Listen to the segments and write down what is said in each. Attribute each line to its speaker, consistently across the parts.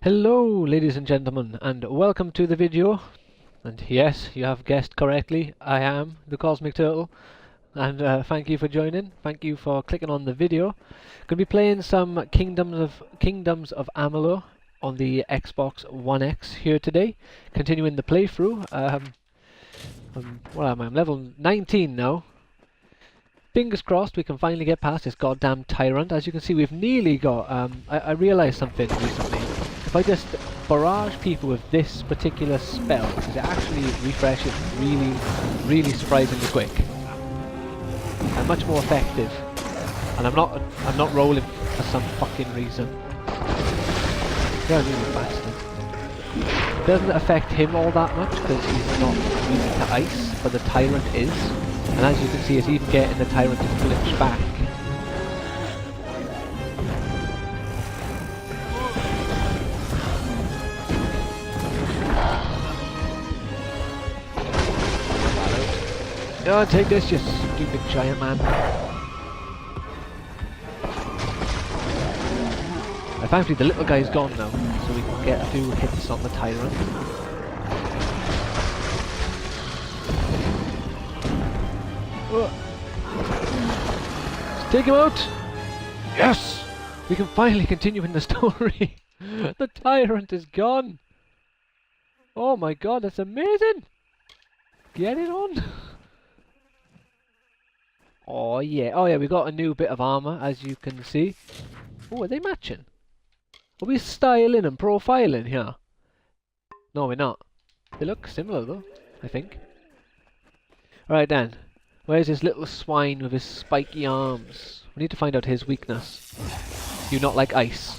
Speaker 1: Hello ladies and gentlemen, and welcome to the video. And yes, you have guessed correctly, I am the Cosmic Turtle. And thank you for joining, thank you for clicking on the video. Gonna be playing some Kingdoms of Amalur on the Xbox One X here today. Continuing the playthrough. What am I? I'm level 19 now. Fingers crossed we can finally get past this goddamn tyrant. As you can see, we've nearly got... I realised something recently. If I just barrage people with this particular spell, because it actually refreshes really surprisingly quick. And much more effective. And I'm not rolling for some fucking reason. They're really bastard. It doesn't affect him all that much because he's not immune to ice, but the tyrant is. And as you can see, it's even getting the tyrant to glitch back. Oh, take this, you stupid giant man. Thankfully the little guy's gone now, so we can get a few hits on the tyrant. Let's take him out! Yes! We can finally continue in the story! The tyrant is gone! Oh my god, that's amazing! Get it on! Oh yeah, we got a new bit of armour, as you can see. Oh, are they matching? Are we styling and profiling here? No, we're not. They look similar though, I think. Right then, where's this little swine with his spiky arms? We need to find out his weakness. You not like ice.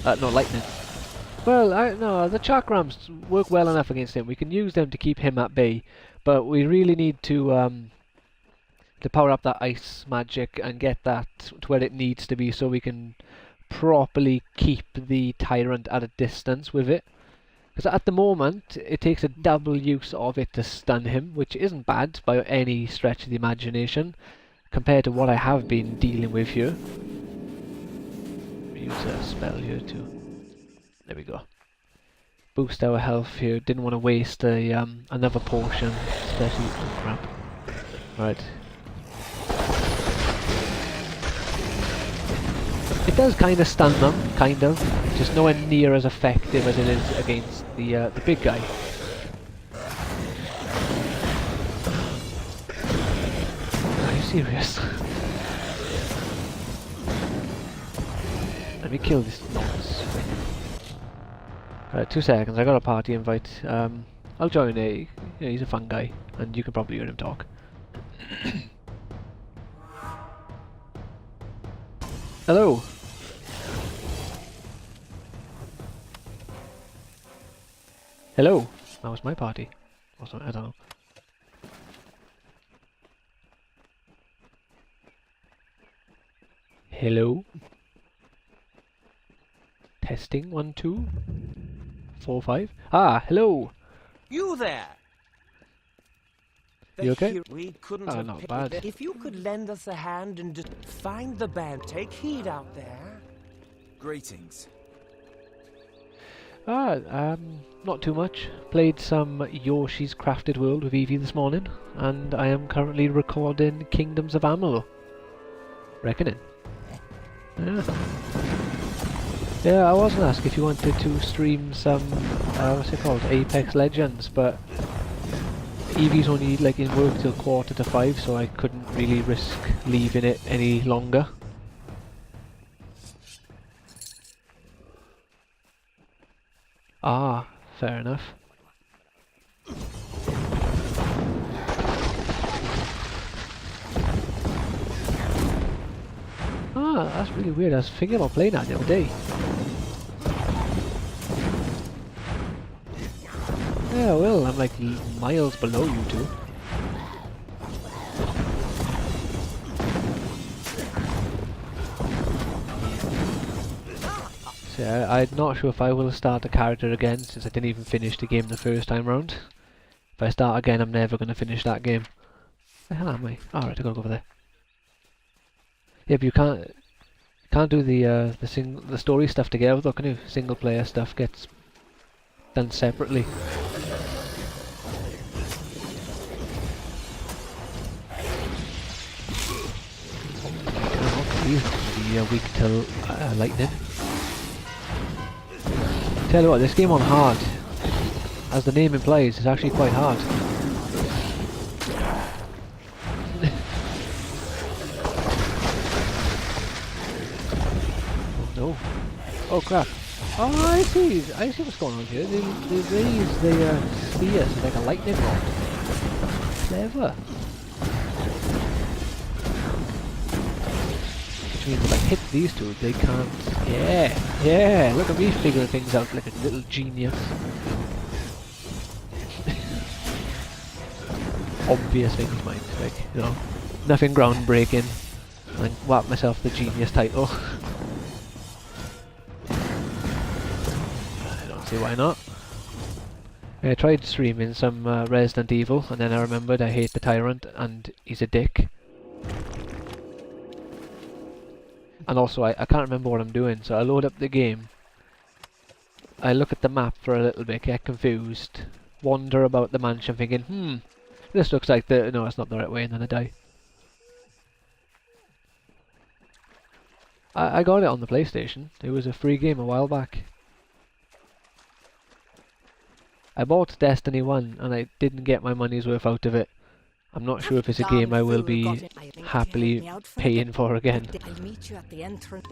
Speaker 1: Not lightning. Well, no, the chakrams work well enough against him. We can use them to keep him at bay. But we really need to power up that ice magic and get that to where it needs to be so we can properly keep the tyrant at a distance with it. Because at the moment it takes a double use of it to stun him, which isn't bad by any stretch of the imagination compared to what I have been dealing with here. Use a spell here too. There we go. Boost our health here. Didn't want to waste a another potion, especially. Oh, crap. Right. It does kind of stun them, kind of. Just nowhere near as effective as it is against the big guy. Are you serious? Let me kill this nonce. Right, 2 seconds. I got a party invite. I'll join a. Yeah, he's a fun guy, and you can probably hear him talk. Hello. Hello. That was my party. Or something, I don't know. Hello. Testing 1 2 4 5. Ah, hello.
Speaker 2: You there.
Speaker 1: You okay?
Speaker 2: We couldn't
Speaker 1: Oh,
Speaker 2: have
Speaker 1: not
Speaker 2: paid
Speaker 1: bad.
Speaker 2: that. If you could lend us a hand and just find the band, take heed out there.
Speaker 3: Greetings.
Speaker 1: Not too much. Played some Yoshi's Crafted World with Evie this morning, and I am currently recording Kingdoms of Amalur. Reckoning. Yeah. Yeah, I was gonna ask if you wanted to stream some, what's it called, Apex Legends, but Evie's only like in work till 4:45, so I couldn't really risk leaving it any longer. Ah, fair enough. Ah, that's really weird. I was thinking about playing that the other day. Yeah, well, I'm like miles below you two. So I'm not sure if I will start a character again, since I didn't even finish the game the first time round. If I start again, I'm never going to finish that game. Where the hell am I? Alright, I gotta go over there. Yeah, but you can't Can't do the story stuff together though, can you? Single player stuff gets done separately. He's not going to be weak to lightning. Tell you what, this game on hard, as the name implies, is actually quite hard. Oh no. Oh crap. Oh, I see what's going on here. They raise the spears like a lightning rod. Clever. Which means if I hit these two, they can't... Yeah! Look at me figuring things out like a little genius. Obvious things, mind. Like, you know, nothing groundbreaking. And whap myself the genius title. I don't see why not. I tried streaming some Resident Evil, and then I remembered I hate the Tyrant, and he's a dick. And also, I can't remember what I'm doing, so I load up the game. I look at the map for a little bit, get confused, wander about the mansion thinking, this looks like the... No, it's not the right way, and then I die. I got it on the PlayStation. It was a free game a while back. I bought Destiny 1, and I didn't get my money's worth out of it. I'm not sure if it's a game I will be happily paying for again.
Speaker 3: I'll meet you at the entrance.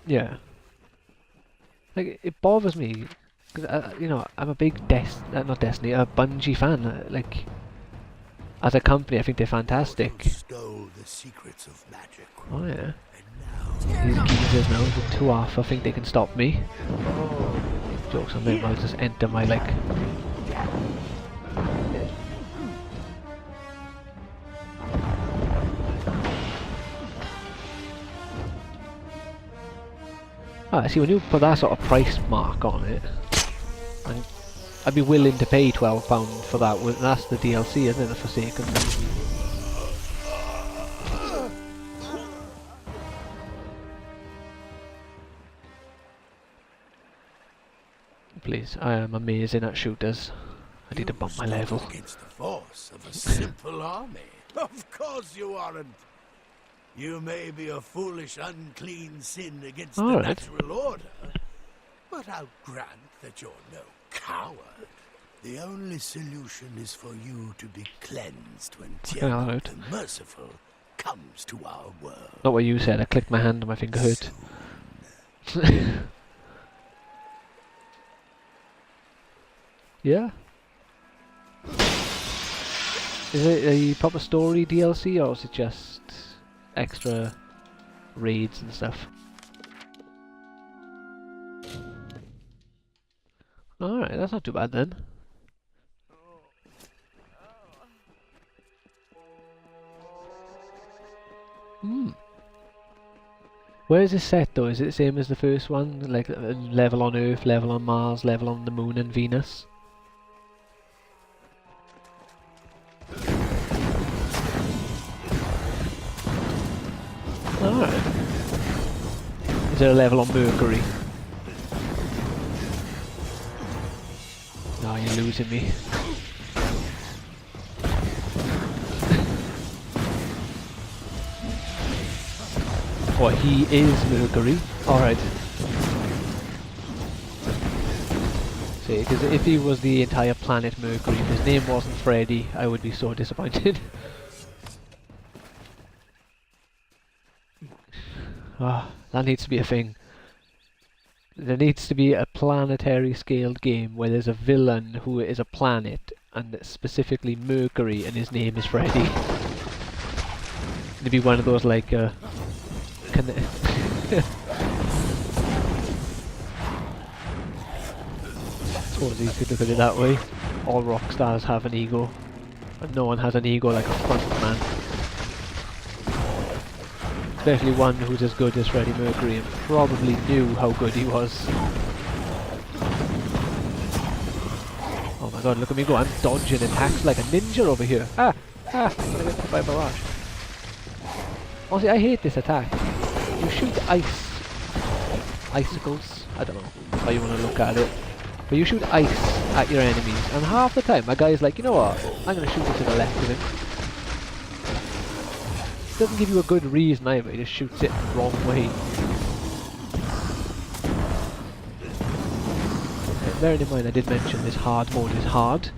Speaker 1: Yeah. Like, it bothers me, because, you know, I'm a big not Destiny, a Bungie fan. Like, as a company, I think they're fantastic.
Speaker 4: Stole the secrets of magic.
Speaker 1: Oh yeah. These geezers now, the two off, I think they can stop me. Jokes on them, I'll just enter my, like... See, when you put that sort of price mark on it, and I'd be willing to pay £12 for that, that's the DLC, isn't it, the Forsaken? Please, I am amazing at shooters. I need to bump my level.
Speaker 4: Against the force of a simple army. Of course you aren't. You may be a foolish, unclean sin against the natural order, but I'll grant that you're no coward. The only solution is for you to be cleansed when Tiamat the Merciful comes to our world.
Speaker 1: Not what you said, I clicked my hand and my finger hurt. Yeah? Is it a proper story DLC, or is it just extra raids and stuff? Alright, that's not too bad then. Where is this set though? Is it the same as the first one? Like level on Earth, level on Mars, level on the Moon and Venus? Alright. Is there a level on Mercury? No, you're losing me. Oh, he is Mercury. Alright. See, because if he was the entire planet Mercury and his name wasn't Freddy, I would be so disappointed. Ah, that needs to be a thing. There needs to be a planetary scaled game where there's a villain who is a planet, and specifically Mercury, and his name is Freddy. It'd be one of those like suppose you could look at it that way. All rock stars have an ego, and no one has an ego like a frontman. Especially one who's as good as Freddie Mercury and probably knew how good he was. my god, look at me go. I'm dodging attacks like a ninja over here. Ah! Ah! I'm gonna get hit by a barrage. Honestly, I hate this attack. You shoot icicles. I don't know how you want to look at it. But you shoot ice at your enemies, and half the time a guy's like, you know what, I'm going to shoot it to the left of him. Doesn't give you a good reason either, he just shoots it the wrong way. Bearing in mind I did mention this hard mode is hard,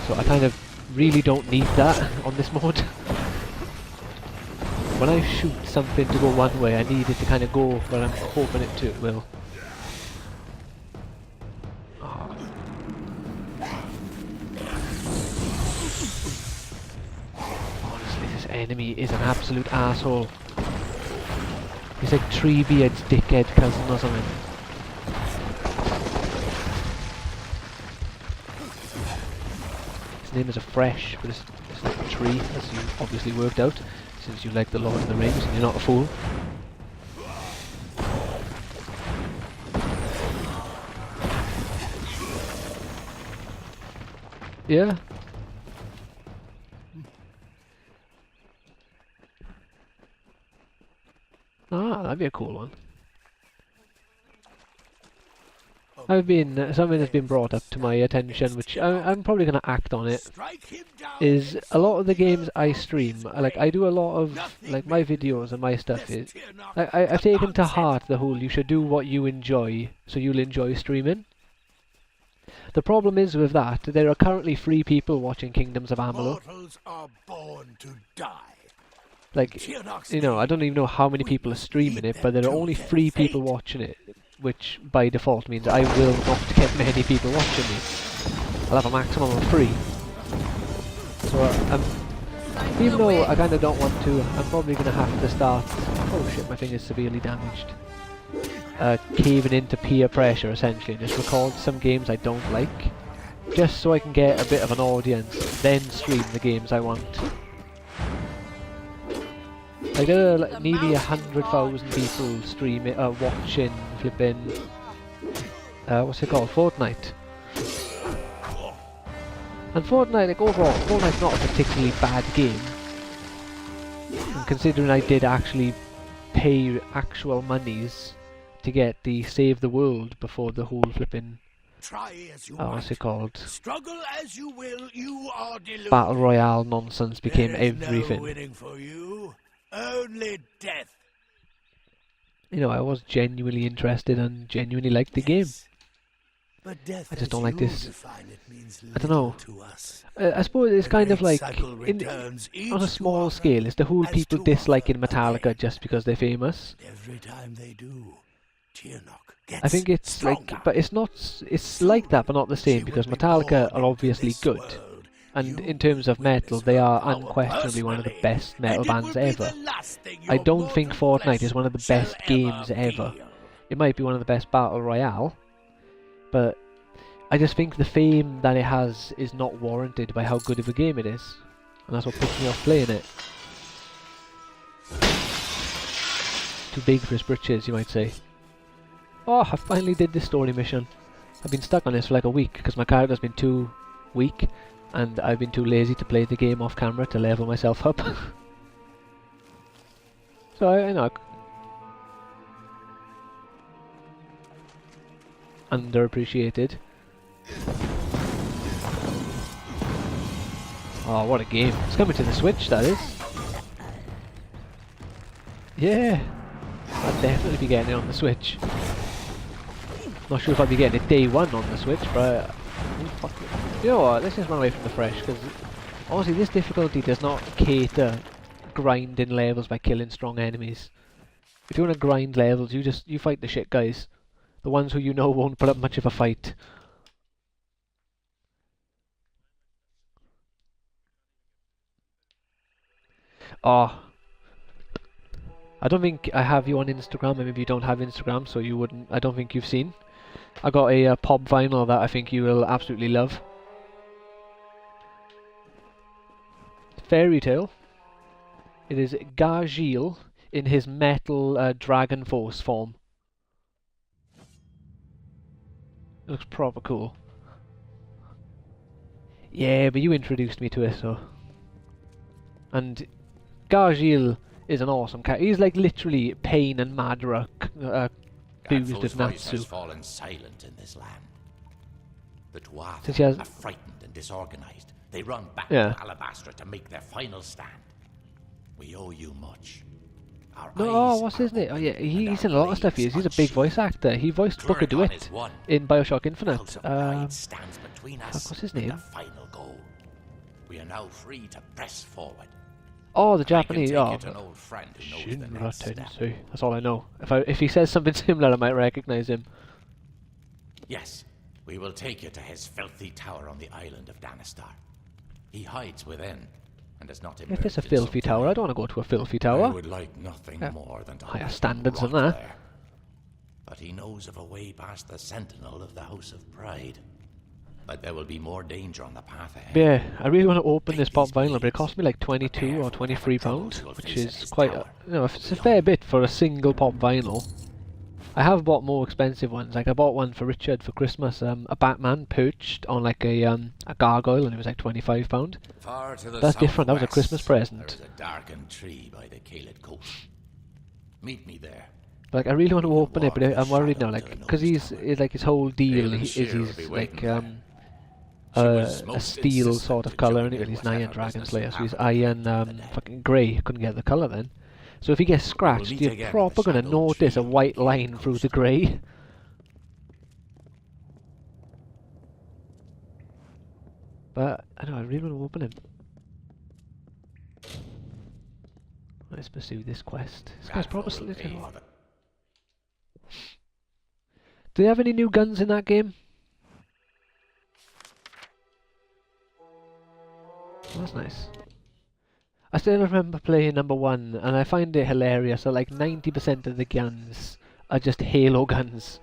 Speaker 1: so I kind of really don't need that on this mode. When I shoot something to go one way, I need it to kind of go where I'm hoping it will. Oh. Honestly, this enemy is an absolute asshole. He's like Treebeard's dickhead cousin or something. His name is a fresh, but it's like a tree, as you obviously worked out, since you like the Lord of the Rings and you're not a fool. Yeah. Ah, that'd be a cool one. Something has been brought up to my attention, which I'm probably going to act on it, is a lot of the games I stream, like I do a lot of, like my videos and my stuff is, I've taken to heart the whole you should do what you enjoy, so you'll enjoy streaming. The problem is with that, there are currently 3 people watching Kingdoms of Amalur.
Speaker 4: Mortals are born to die.
Speaker 1: Like, you know, I don't even know how many people are streaming it, but there are only 3 people watching it, which by default means I will not get many people watching me. I'll have a maximum of 3. So, even though I kind of don't want to, I'm probably going to have to start... Oh shit, my finger's severely damaged. Caving into peer pressure, essentially, and just record some games I don't like, just so I can get a bit of an audience, then stream the games I want. Like there are like nearly 100,000 people streaming, watching, flipping, what's it called, Fortnite. And Fortnite, like overall, Fortnite's not a particularly bad game. And considering I did actually pay actual monies to get the Save the World before the whole flipping, what's it called?
Speaker 4: Struggle as you will, you are deluded.
Speaker 1: Battle Royale nonsense became everything.
Speaker 4: No winning for you. Only death.
Speaker 1: You know, I was genuinely interested and genuinely liked the game.
Speaker 4: But death,
Speaker 1: I just don't like this. I don't
Speaker 4: know.
Speaker 1: know. I suppose it's kind of like, on a small scale, it's the whole people disliking Metallica just because they're famous.
Speaker 4: Every time they do,
Speaker 1: I think it's like, but it's not, it's like that but not the same, because Metallica are obviously good. And in terms of metal, they are unquestionably one of the best metal bands ever. I don't think Fortnite is one of the best games ever. It might be one of the best Battle Royale, but I just think the fame that it has is not warranted by how good of a game it is. And that's what puts me off playing it. Too big for his britches, you might say. Oh, I finally did this story mission. I've been stuck on this for like a week because my character's been too weak. And I've been too lazy to play the game off camera to level myself up. So I know. Underappreciated. Oh, what a game. It's coming to the Switch, that is. Yeah. I'll definitely be getting it on the Switch. Not sure if I'll be getting it day 1 on the Switch, but... You know what, let's just run away from the fresh, because honestly this difficulty does not cater grinding levels by killing strong enemies. If you want to grind levels, you fight the shit guys. The ones who you know won't put up much of a fight. Oh. I don't think I have you on Instagram, and maybe you don't have Instagram, so you wouldn't, I don't think you've seen. I got a pop vinyl that I think you will absolutely love. Fairy Tale. It is Gargiel in his metal Dragon Force form. It looks proper cool. Yeah, but you introduced me to it, so. And Gargiel is an awesome cat. He's like literally Pain and Madara fused with
Speaker 3: Gadful's voice has
Speaker 1: Natsu.
Speaker 3: fallen silent in this land. The
Speaker 1: Since he has-
Speaker 3: Tuatha are frightened and disorganized. They run back
Speaker 1: Yeah.
Speaker 3: to Alabastra to make their final stand. We owe you much. Our
Speaker 1: No,
Speaker 3: eyes
Speaker 1: oh, what's
Speaker 3: are
Speaker 1: his name? Oh
Speaker 3: open
Speaker 1: yeah,
Speaker 3: and
Speaker 1: he's
Speaker 3: our
Speaker 1: in a lot of stuff. He's a big
Speaker 3: blades
Speaker 1: voice actor. He voiced Booker
Speaker 3: unsheathed. Turgon
Speaker 1: DeWitt
Speaker 3: is won.
Speaker 1: in Bioshock
Speaker 3: The
Speaker 1: Infinite.
Speaker 3: House of Pride stands between us
Speaker 1: what's his
Speaker 3: and
Speaker 1: name?
Speaker 3: the final goal. We are now free to press forward.
Speaker 1: Oh, the
Speaker 3: I can
Speaker 1: Japanese.
Speaker 3: take
Speaker 1: Oh,
Speaker 3: you to an old friend who knows the
Speaker 1: Shinra
Speaker 3: next step.
Speaker 1: Tensei. That's all I know. If he says something similar, I might recognize him.
Speaker 3: Yes, we will take you to his filthy tower on the island of Danistar. He hides within, and does not emerge.
Speaker 1: If it's a
Speaker 3: in
Speaker 1: filthy
Speaker 3: some
Speaker 1: tower, I
Speaker 3: time.
Speaker 1: don't want to go to a filthy
Speaker 3: I
Speaker 1: tower.
Speaker 3: would like nothing
Speaker 1: Yeah.
Speaker 3: more than to
Speaker 1: Higher
Speaker 3: let him
Speaker 1: standards than
Speaker 3: rot
Speaker 1: that.
Speaker 3: there. But he knows of a way past the sentinel of the House of Pride. But there will be more danger on the path ahead.
Speaker 1: Yeah, I really want to open this
Speaker 3: Take
Speaker 1: pop
Speaker 3: these
Speaker 1: vinyl, but it
Speaker 3: blades.
Speaker 1: cost me like 22
Speaker 3: Prepare
Speaker 1: or
Speaker 3: for whatever
Speaker 1: 23
Speaker 3: troubles
Speaker 1: pounds,
Speaker 3: you'll
Speaker 1: which
Speaker 3: face at
Speaker 1: is
Speaker 3: his
Speaker 1: quite,
Speaker 3: tower.
Speaker 1: it's a fair bit for a single pop vinyl. I have bought more expensive ones. Like I bought one for Richard for Christmas, a Batman perched on like a gargoyle, and it was like £25.
Speaker 3: Far to the
Speaker 1: That's different. That was a
Speaker 3: southwest,
Speaker 1: Christmas present.
Speaker 3: There is a darkened tree by the Kaled coast. Meet me there.
Speaker 1: Like I really want to open it, but
Speaker 3: walk
Speaker 1: I'm worried now,
Speaker 3: shadow
Speaker 1: like
Speaker 3: to the
Speaker 1: because
Speaker 3: nose
Speaker 1: he's like his whole deal
Speaker 3: Aelin
Speaker 1: is
Speaker 3: Shear will
Speaker 1: he's
Speaker 3: be
Speaker 1: like
Speaker 3: waiting there. She was
Speaker 1: a
Speaker 3: most
Speaker 1: steel
Speaker 3: insistent
Speaker 1: sort of
Speaker 3: to
Speaker 1: colour,
Speaker 3: join
Speaker 1: and
Speaker 3: in
Speaker 1: he's an
Speaker 3: whatever
Speaker 1: Iron Dragon
Speaker 3: business
Speaker 1: Slayer,
Speaker 3: will
Speaker 1: so he's
Speaker 3: happen
Speaker 1: iron
Speaker 3: today.
Speaker 1: fucking grey. Couldn't get the colour then. So if he gets scratched,
Speaker 3: meet
Speaker 1: you're
Speaker 3: again in
Speaker 1: proper
Speaker 3: the
Speaker 1: gonna
Speaker 3: shadowed
Speaker 1: notice a
Speaker 3: tree
Speaker 1: white
Speaker 3: on the
Speaker 1: line through the
Speaker 3: coast.
Speaker 1: grey. But I know I really want to open him. Let's pursue this quest. This guy's proper
Speaker 3: Gadful will
Speaker 1: slitting.
Speaker 3: pay for the-
Speaker 1: Do they have any new guns in that game? Oh, that's nice. I still remember playing number 1, and I find it hilarious that like 90% of the guns are just Halo guns,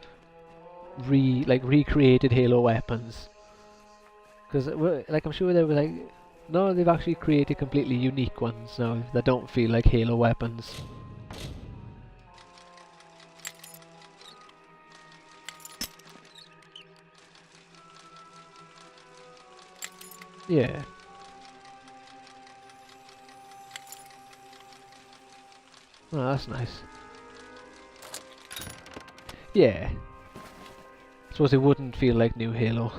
Speaker 1: recreated Halo weapons. Because like I'm sure they were like, no, they've actually created completely unique ones now that don't feel like Halo weapons. Yeah. Oh, that's nice. Yeah. Suppose it wouldn't feel like new Halo.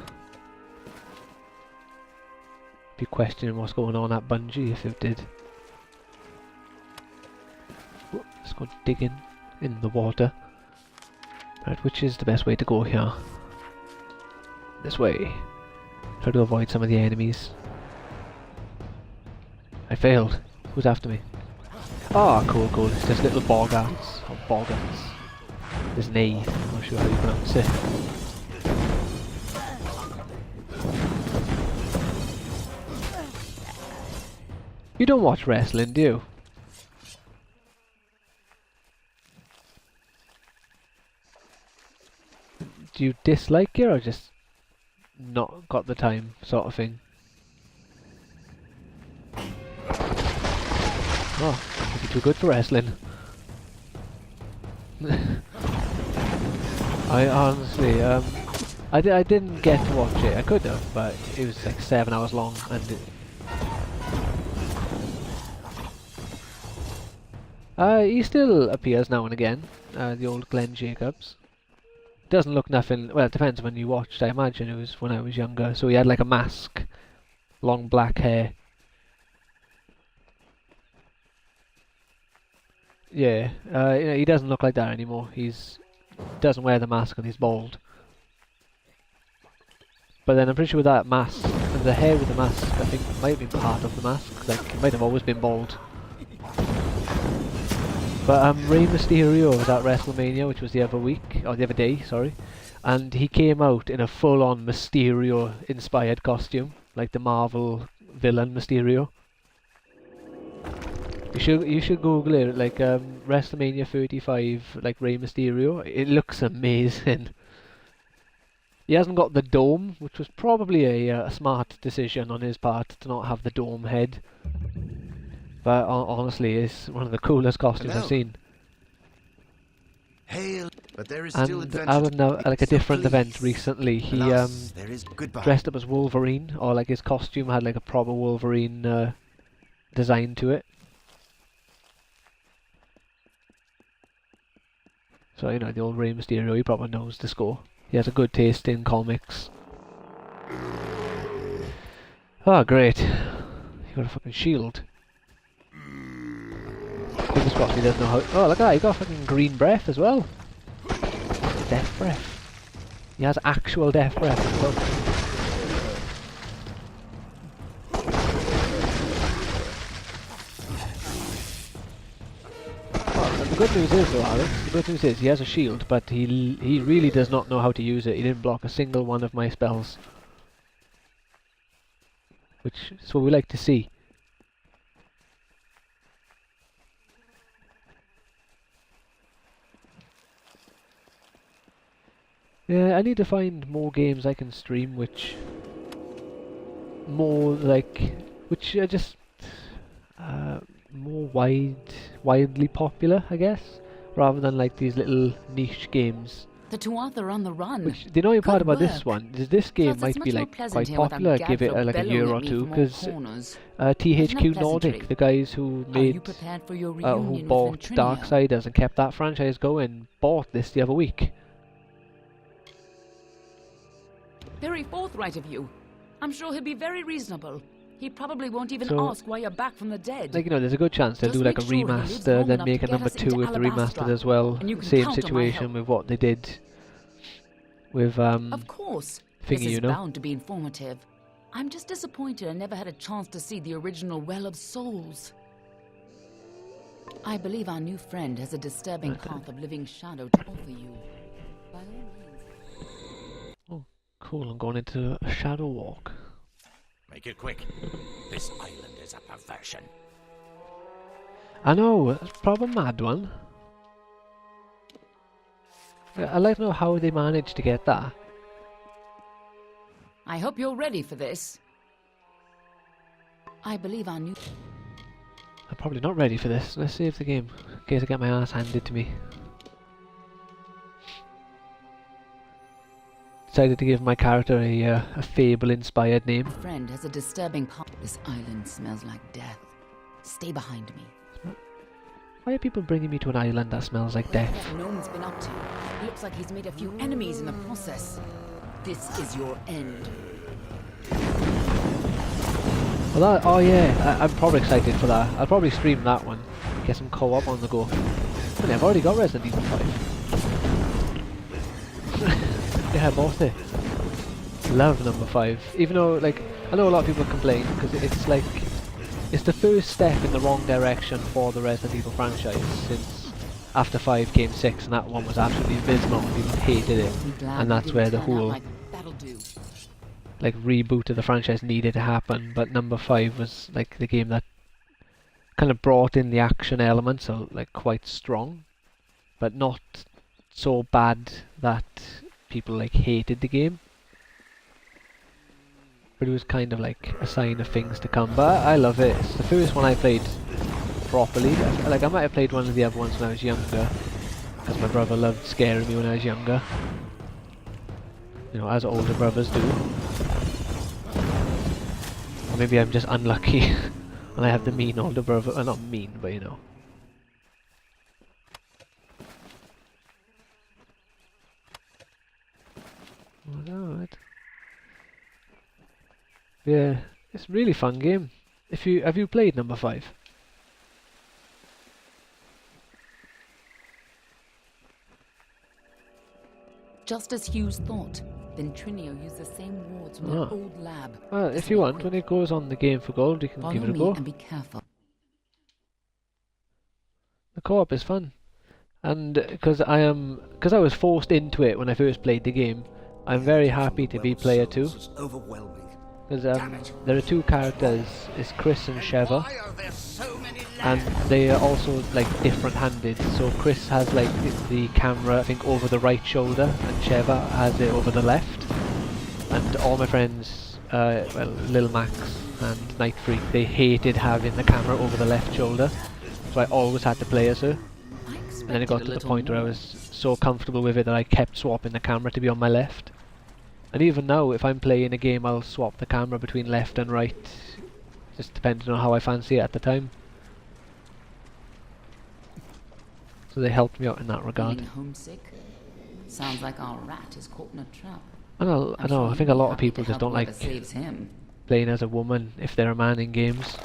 Speaker 1: Be questioning what's going on at Bungie if it did. Whoa, let's go digging in the water. Right, which is the best way to go here? This way. Try to avoid some of the enemies. I failed. Who's after me? Oh, cool. It's just little Boggarts. Or Boggarts. There's Knave. I'm not sure how you pronounce it. You don't watch wrestling, do you? Do you dislike it or just not got the time sort of thing? Oh, must be too good for wrestling. I honestly, I didn't get to watch it. I could have, but it was like 7 hours long, and he still appears now and again. The old Glenn Jacobs. Doesn't look nothing. Well, it depends when you watched. I imagine it was when I was younger. So he had like a mask, long black hair. Yeah, you know, he doesn't look like that anymore. He's doesn't wear the mask and he's bald. But then I'm pretty sure that mask and the hair with the mask, I think, might have been part of the mask. Like, it might have always been bald. But Rey Mysterio was at WrestleMania, which was the other week, or the other day, sorry, and he came out in a full-on Mysterio-inspired costume, like the Marvel villain Mysterio. You should Google it, like WrestleMania 35, like Rey Mysterio. It looks amazing. He hasn't got the dome, which was probably a smart decision on his part to not have the dome head. But honestly, it's one of the coolest costumes I've seen.
Speaker 5: Hail, but there is still
Speaker 1: And
Speaker 5: adventure.
Speaker 1: I was now like a
Speaker 5: So
Speaker 1: different event
Speaker 5: please,
Speaker 1: recently. He
Speaker 5: alas, there is goodbye.
Speaker 1: dressed up as Wolverine, or like his costume had like a proper Wolverine design to it. So, you know, the old Rey Mysterio, he probably knows the score. He has a good taste in comics. Oh, great. He got a fucking shield. Fingers crossed he doesn't know how... Oh, look at that, he got fucking green breath as well. Death breath. He has actual death breath as well. Oh, and the good news is though, Alex, the good news is he has a shield, but he really does not know how to use it. He didn't block a single one of my spells. Which is what we like to see. Yeah, I need to find more games I can stream which more like which are just more widely popular, I guess, rather than like these little niche games.
Speaker 6: The Tuath are on the run.
Speaker 1: Which the annoying part
Speaker 6: Good
Speaker 1: about this
Speaker 6: work.
Speaker 1: one is this game
Speaker 6: Plus,
Speaker 1: might
Speaker 6: it's
Speaker 1: be
Speaker 6: much more
Speaker 1: like
Speaker 6: pleasant
Speaker 1: quite
Speaker 6: here without
Speaker 1: popular. Give it
Speaker 6: Gadflo
Speaker 1: like a
Speaker 6: bellowing
Speaker 1: year
Speaker 6: at
Speaker 1: or
Speaker 6: me
Speaker 1: two,
Speaker 6: from all
Speaker 1: because
Speaker 6: corners.
Speaker 1: THQ
Speaker 6: Isn't that
Speaker 1: Nordic,
Speaker 6: pleasantry?
Speaker 1: the guys who
Speaker 6: Are you
Speaker 1: made
Speaker 6: prepared for your
Speaker 1: who
Speaker 6: reunion with
Speaker 1: bought
Speaker 6: Ventrinio?
Speaker 1: Darksiders and kept that franchise going, bought this the other week.
Speaker 6: Very forthright of you. I'm sure he'll be very reasonable. He probably won't even
Speaker 1: So,
Speaker 6: ask why you're back from the dead.
Speaker 1: Like, you know, there's a good chance they'll
Speaker 6: Just
Speaker 1: do like a
Speaker 6: make sure he lives
Speaker 1: remaster,
Speaker 6: long
Speaker 1: then
Speaker 6: enough
Speaker 1: make
Speaker 6: to
Speaker 1: a
Speaker 6: get
Speaker 1: number
Speaker 6: us into
Speaker 1: 2 with the remastered
Speaker 6: Alabastra,
Speaker 1: as well.
Speaker 6: and you can
Speaker 1: Same
Speaker 6: count on my
Speaker 1: situation
Speaker 6: help.
Speaker 1: with what they did with
Speaker 6: Of course. This
Speaker 1: Thingy,
Speaker 6: is
Speaker 1: you know.
Speaker 6: bound to be informative. I'm just disappointed I never had a chance to see the original Well of Souls. I believe our new friend has a disturbing path of living shadow to offer you. By all means.
Speaker 1: Oh, cool, I'm going into a shadow walk.
Speaker 3: Make it quick. This island is a perversion.
Speaker 1: I know, it's probably a mad one. I'd like to know how they managed to get that.
Speaker 6: I hope you're ready for this. I believe our new...
Speaker 1: I'm probably not ready for this. Let's save the game, in case I get my ass handed to me. Decided to give my character a Fable-inspired name.
Speaker 6: friend has a disturbing path. This island smells like death. Stay behind me.
Speaker 1: Why are people bringing me to an island that smells like death?
Speaker 6: What Gnome's been up to? Looks like he's made a few enemies in the process. This is your end.
Speaker 1: Well, that, oh yeah, I'm probably excited for that. I'll probably stream that one. Get some co-op on the go. Funny, I've already got Resident Evil 5. Yeah, I bought it. Love number 5. Even though, like, I know a lot of people complain because it's like, it's the first step in the wrong direction for the Resident Evil franchise since after 5 came 6, and that one was absolutely abysmal. People hated it, and that's where the whole like reboot of the franchise needed to happen. But number 5 was like the game that kind of brought in the action elements, so like quite strong, but not so bad that people like hated the game. But it was kind of like a sign of things to come. But I love it. It's the first one I played properly. Like, I might have played one of the other ones when I was younger, because my brother loved scaring me when I was younger. You know, as older brothers do. Or maybe I'm just unlucky and I have the mean older brother. Well, not mean, but you know. Alright. Yeah, it's a really fun game. Have you played number 5?
Speaker 6: Just as Hughes thought, Ventrinio used the same wards from their old lab.
Speaker 1: Well, if you want, when it goes on the Game for Gold, you can
Speaker 6: Follow
Speaker 1: give it a
Speaker 6: me
Speaker 1: go.
Speaker 6: and be careful.
Speaker 1: The co-op is fun, and because I was forced into it when I first played the game, I'm very happy to be player 2.
Speaker 5: It's overwhelming.
Speaker 1: Because there are 2 characters, it's Chris and Sheva, and they are also like different-handed. So Chris has like the camera, I think, over the right shoulder, and Sheva has it over the left. And all my friends, well, Lil Max and Night Freak, they hated having the camera over the left shoulder, so I always had to play as her. And then it got to the point where I was so comfortable with it that I kept swapping the camera to be on my left. And even now, if I'm playing a game, I'll swap the camera between left and right, just depending on how I fancy it at the time. So they helped me out in that regard.
Speaker 6: Feeling homesick? Sounds like our rat is caught in a trap.
Speaker 1: I know, I think a lot of people just don't like
Speaker 6: saves him.
Speaker 1: playing as a woman if they're a man in games.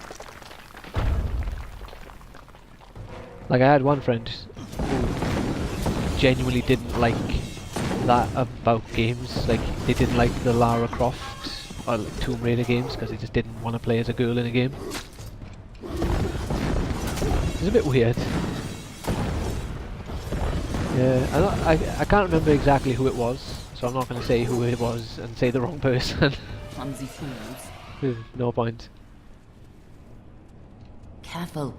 Speaker 1: Like, I had one friend who genuinely didn't like that about games. Like, they didn't like the Lara Croft or like Tomb Raider games because they just didn't want to play as a girl in a game. It's a bit weird. Yeah, I can't remember exactly who it was, so I'm not going to say who it was and say the wrong person.
Speaker 6: Clumsy fools.
Speaker 1: There's no point.
Speaker 6: Careful.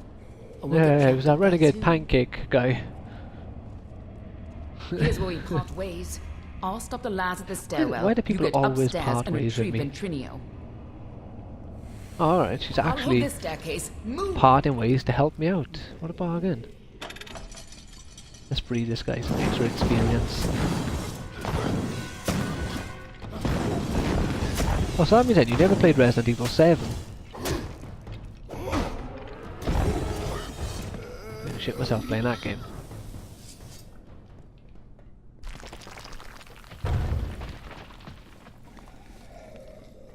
Speaker 1: Yeah, it was that renegade pancake guy.
Speaker 6: Here's where we part ways. I'll stop the lads at the stairwell.
Speaker 1: Why do people
Speaker 6: You get
Speaker 1: always
Speaker 6: upstairs
Speaker 1: part
Speaker 6: and
Speaker 1: ways with
Speaker 6: retrieve
Speaker 1: me?
Speaker 6: Ventrinio.
Speaker 1: Alright, she's
Speaker 6: I'll hold
Speaker 1: actually
Speaker 6: this staircase. Move.
Speaker 1: parting ways to help me out. What a bargain. Let's breed this guy some extra experience. Oh, so that means then you never played Resident Evil 7. I'm gonna shit myself playing that game.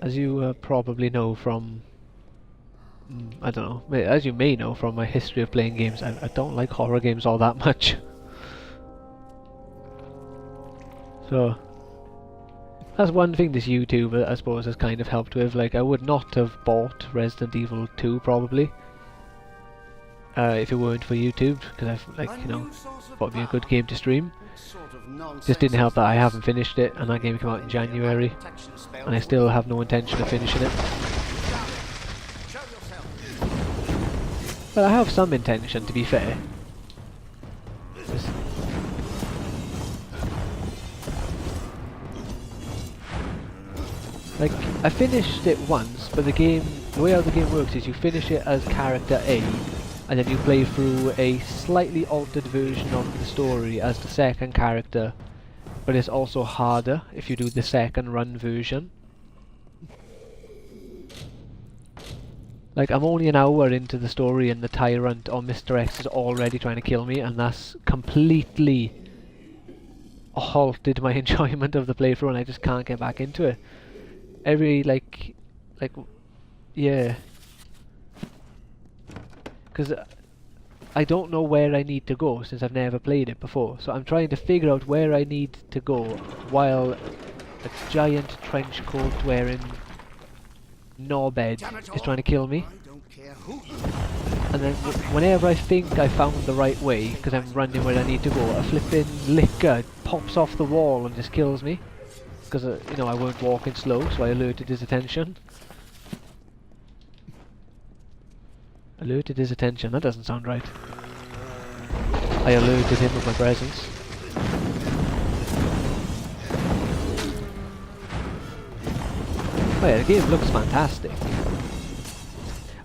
Speaker 1: As you probably know from... I don't know, as you may know from my history of playing games, I don't like horror games all that much. So, that's one thing this YouTube, I suppose, has kind of helped with. Like, I would not have bought Resident Evil 2, probably, if it weren't for YouTube, because I've, like, you know, thought it'd be a good game to stream. Just didn't help that I haven't finished it, and that game came out in January, and I still have no intention of finishing it. But I have some intention, to be fair. Like, I finished it once, but the way how the game works is you finish it as character A, and then you play through a slightly altered version of the story as the second character, but it's also harder if you do the second run version. Like, I'm only an hour into the story and the Tyrant or Mr. X is already trying to kill me, and that's completely halted my enjoyment of the playthrough, and I just can't get back into it. Yeah. Because I don't know where I need to go since I've never played it before, so I'm trying to figure out where I need to go while a giant trench coat wearing knobhead is trying to kill me. And then whenever I think I found the right way, because I'm running where I need to go, a flipping licker pops off the wall and just kills me. Because, you know, I weren't walking slow, so I alerted his attention. Alerted his attention, that doesn't sound right. I alerted him of my presence. Oh yeah, the game looks fantastic.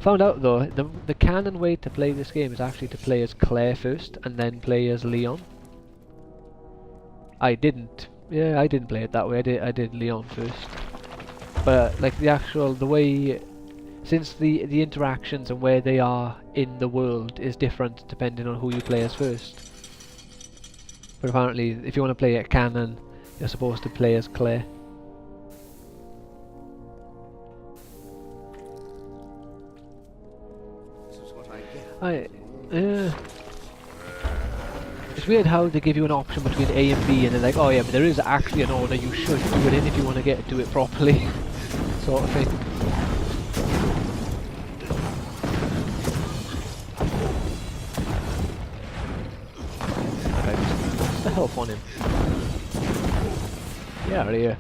Speaker 1: Found out though, the canon way to play this game is actually to play as Claire first, and then play as Leon. I didn't play it that way, I did Leon first. But like the way, since the interactions and where they are in the world is different depending on who you play as first. But apparently, if you want to play it canon, you're supposed to play as Claire. It's weird how they give you an option between A and B, and they're like, oh yeah, but there is actually an order you should do it in if you want to get to it properly, sort of thing. Okay, what's the health on him? Get out of here.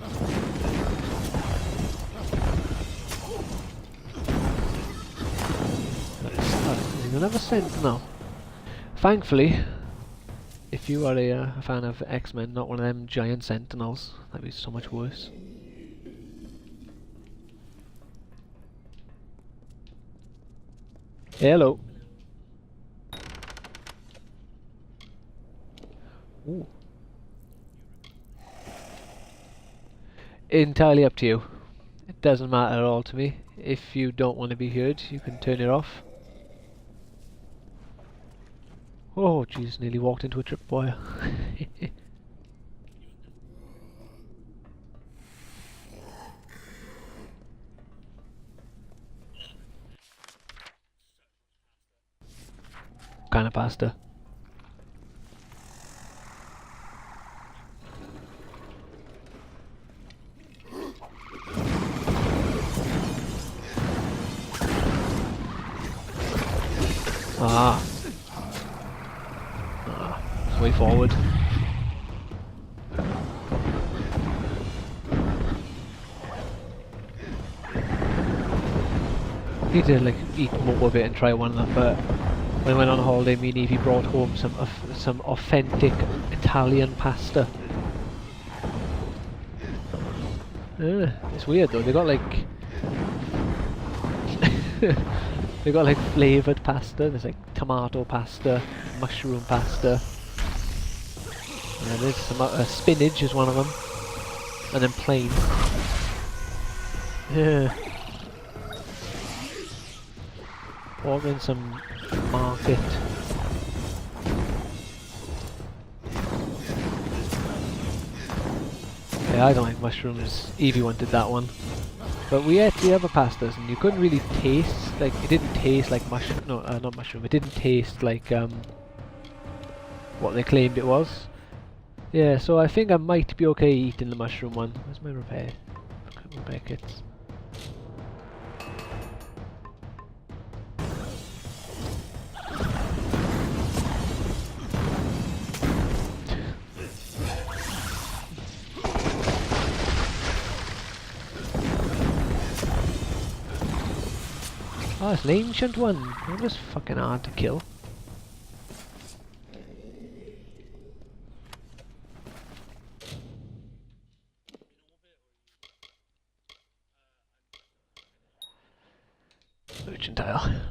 Speaker 1: Another sentinel. Thankfully, if you are a fan of X-Men, not one of them giant sentinels, that'd be so much worse. Hello. Ooh. Entirely up to you. It doesn't matter at all to me. If you don't want to be heard, you can turn it off. Oh, jeez, nearly walked into a tripwire. Kind of pasta. Ah. Way forward. Need to like eat more of it and try one of them, but when I went on holiday, me and Evie brought home some authentic Italian pasta. It's weird though. They got like they got like flavoured pasta. There's like tomato pasta, mushroom pasta. And there's some spinach is one of them, and then plain. Yeah. Ordering some market. Yeah, I don't like mushrooms. Evie wanted that one. But we ate the other pastas and you couldn't really taste, like, it didn't taste like mushroom, no, not mushroom, it didn't taste like, what they claimed it was. Yeah, so I think I might be okay eating the mushroom one. Where's my repair kits? Oh, it's an ancient one. That was fucking hard to kill. Mercantile.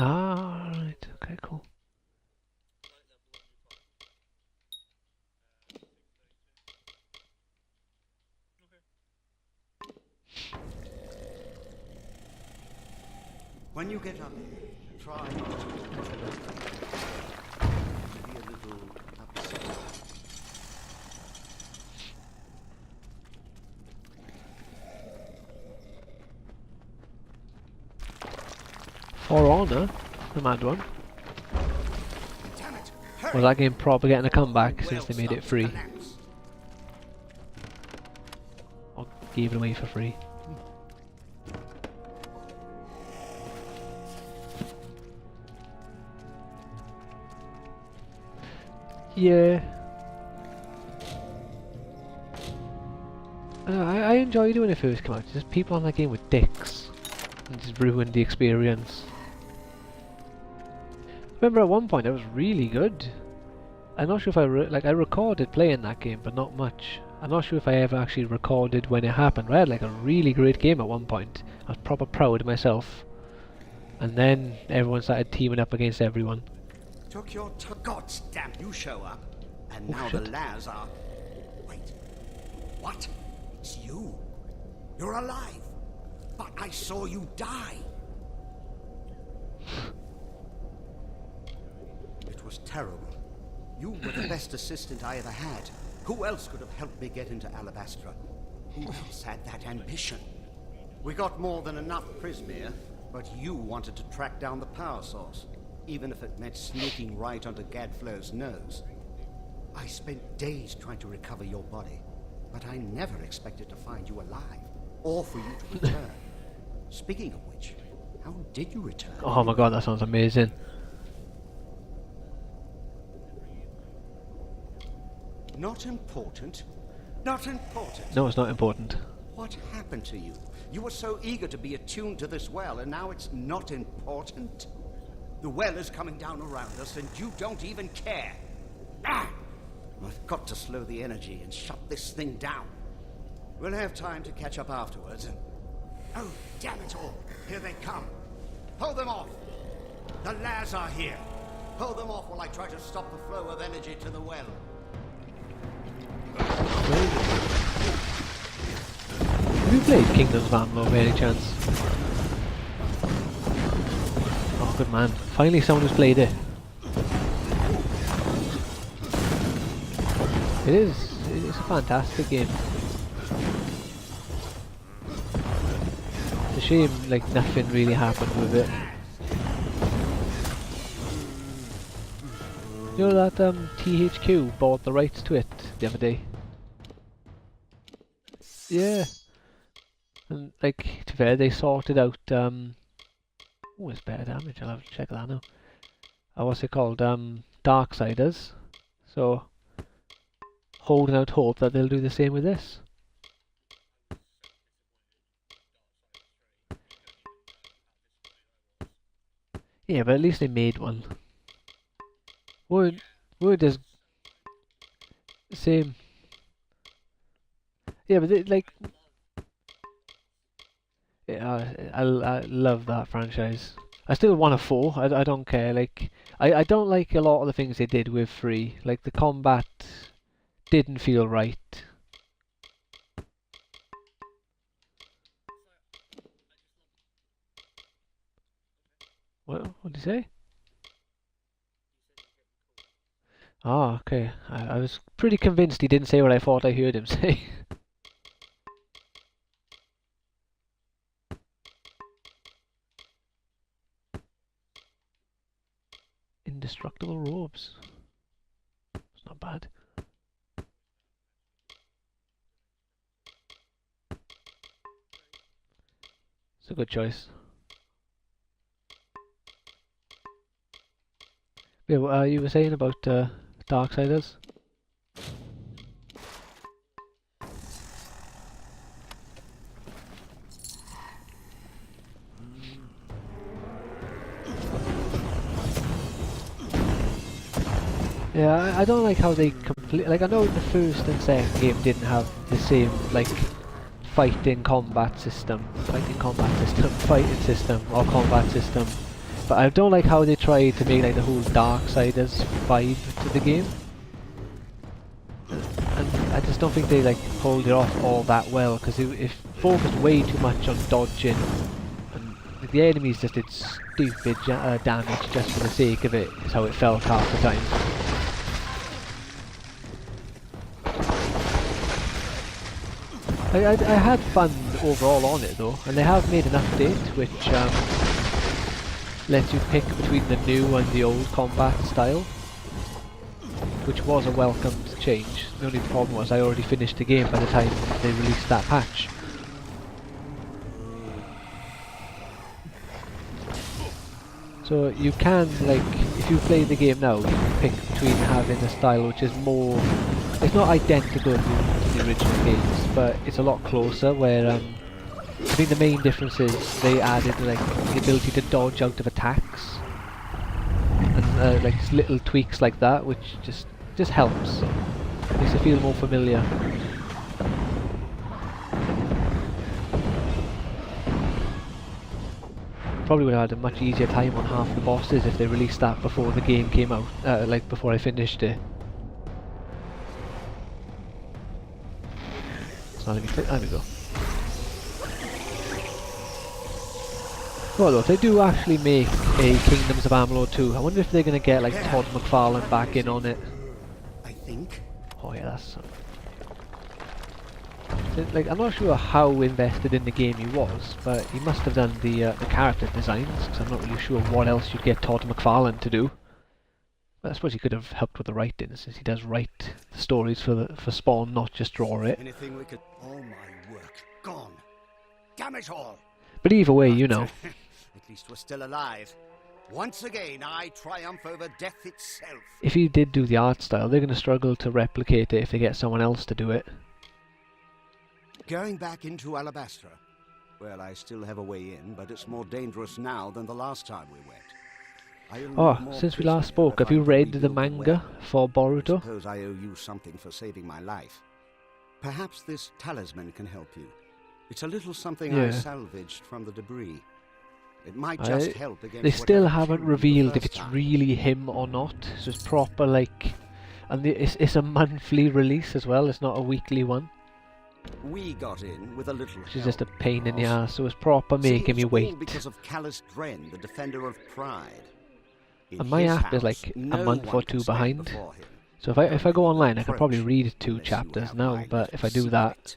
Speaker 1: Ah, right. Okay, cool.
Speaker 5: When you get up, try not to be a little upset.
Speaker 1: For Honor, the mad one. Was that game proper getting a comeback since they made it free? Or gave it away for free? Yeah. I enjoyed it when it first came out. Just people on that game with dicks. And just ruined the experience. Remember at one point it was really good. I'm not sure if I recorded playing that game, but not much. I'm not sure if I ever actually recorded when it happened. I had like a really great game at one point. I was proper proud of myself. And then everyone started teaming up against everyone.
Speaker 5: Took your God's damn, you show up. And now
Speaker 1: shit.
Speaker 5: the lads are... Wait. What? It's you. You're alive. But I saw you die. It was terrible. You were the best assistant I ever had. Who else could have helped me get into Alabastra? Who else had that ambition? We got more than enough Prismere, but you wanted to track down the power source, even if it meant sneaking right onto Gadflow's nose. I spent days trying to recover your body, but I never expected to find you alive, or for you to return. Speaking of which, how did you return?
Speaker 1: Oh my god, that sounds amazing.
Speaker 5: Not important. Not important.
Speaker 1: No, it's not important.
Speaker 5: What happened to you? You were so eager to be attuned to this well, and now it's not important? The well is coming down around us, and you don't even care. Ah! I've got to slow the energy and shut this thing down. We'll have time to catch up afterwards. Oh, damn it all! Here they come. Hold them off! The Laz are here. Hold them off while I try to stop the flow of energy to the well.
Speaker 1: Have you played Kingdoms of Amalur by any chance? Oh, good man. Finally someone who's played it. It's a fantastic game. It's a shame like nothing really happened with it. You know that THQ bought the rights to it the other day? Yeah. And like, to be fair, they sorted out oh, it's better damage, I'll have to check that now. What's it called? Darksiders. So holding out hope that they'll do the same with this. Yeah, but at least they made one. Would just same. Yeah, but they, like, yeah, I love that franchise. I still want a 4. I don't care. Like, I don't like a lot of the things they did with 3. Like the combat didn't feel right. What did you say? Ah, okay. I was pretty convinced he didn't say what I thought I heard him say. Indestructible robes. It's not bad. It's a good choice. Yeah, you were saying about Darksiders? Yeah, I don't like how they like, I know the first and second game didn't have the same, like, fighting combat system, fighting system, or combat system. But I don't like how they try to make like the whole Darksiders vibe to the game. And I just don't think they like pulled it off all that well, because it focused way too much on dodging, and like, the enemies just did stupid damage just for the sake of it, is how it felt half the time. I had fun overall on it though, and they have made an update which lets you pick between the new and the old combat style, which was a welcomed change. The only problem was I already finished the game by the time they released that patch. So you can, like, if you play the game now, you can pick between having a style which is more, it's not identical to the original games, but it's a lot closer, where I think the main difference is they added like the ability to dodge out of attacks, and like little tweaks like that, which just helps, makes it feel more familiar. Probably would have had a much easier time on half the bosses if they released that before the game came out, like before I finished it. So let me click, there we go. Well, look, they do actually make a Kingdoms of Amalur 2. I wonder if they're going to get like Todd McFarlane back in on it.
Speaker 5: I think.
Speaker 1: Oh yeah, that's... like, I'm not sure how invested in the game he was, but he must have done the character designs, because I'm not really sure what else you'd get Todd McFarlane to do. But I suppose he could have helped with the writing, since he does write the stories for Spawn, not just draw it.
Speaker 5: Anything we could... All my work gone. Damn it all!
Speaker 1: But either way, you know.
Speaker 5: At least we're still alive. Once again, I triumph over death itself.
Speaker 1: If he did do the art style, they're going to struggle to replicate it if they get someone else to do it.
Speaker 5: Going back into Alabastra. Well, I still have a way in, but it's more dangerous now than the last time we went.
Speaker 1: Oh, since we last spoke, have you read the manga for
Speaker 5: I
Speaker 1: Boruto?
Speaker 5: suppose I owe you something for saving my life. Perhaps this talisman can help you. It's a little something I
Speaker 1: Yeah.
Speaker 5: salvaged from the debris. It might just help against
Speaker 1: They still
Speaker 5: whatever
Speaker 1: haven't
Speaker 5: killed you the
Speaker 1: revealed if
Speaker 5: first
Speaker 1: it's
Speaker 5: time.
Speaker 1: really him or not. So it's proper, like, and it's a monthly release as well. It's not a weekly one,
Speaker 5: We got in with a little
Speaker 1: which is just a
Speaker 5: help,
Speaker 1: pain in the
Speaker 5: of course.
Speaker 1: ass. So it's proper
Speaker 5: See,
Speaker 1: making me
Speaker 5: it's all
Speaker 1: wait.
Speaker 5: because of Callus Dren, the defender of pride. In
Speaker 1: And my
Speaker 5: his
Speaker 1: app is
Speaker 5: house,
Speaker 1: like a
Speaker 5: no
Speaker 1: month
Speaker 5: one
Speaker 1: or
Speaker 5: can
Speaker 1: two
Speaker 5: stand
Speaker 1: behind.
Speaker 5: before him.
Speaker 1: So if I go
Speaker 5: Don't
Speaker 1: online, I could probably
Speaker 5: approach
Speaker 1: read 2
Speaker 5: unless you
Speaker 1: chapters
Speaker 5: have
Speaker 1: now.
Speaker 5: my
Speaker 1: But if I
Speaker 5: little
Speaker 1: do that,
Speaker 5: secret.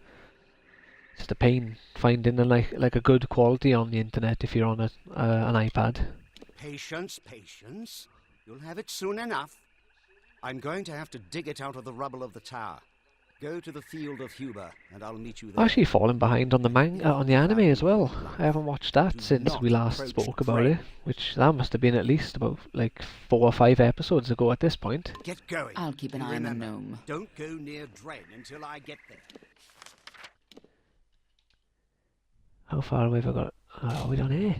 Speaker 1: it's just a pain finding like a good quality on the internet if you're on an iPad.
Speaker 5: Patience, patience. You'll have it soon enough. I'm going to have to dig it out of the rubble of the tower. Go to the field of Huber, and I'll meet you there.
Speaker 1: I'm actually falling behind on the on the anime as well. I haven't watched that
Speaker 5: Do
Speaker 1: since
Speaker 5: not
Speaker 1: we last
Speaker 5: approach
Speaker 1: spoke about
Speaker 5: Dren.
Speaker 1: it, which that must have been at least about like 4 or 5 episodes ago at this point.
Speaker 5: Get going.
Speaker 6: I'll keep an
Speaker 5: And
Speaker 6: eye on the
Speaker 5: remember,
Speaker 6: gnome.
Speaker 5: don't go near Dren until I get there.
Speaker 1: How far away have I got? Are we done here?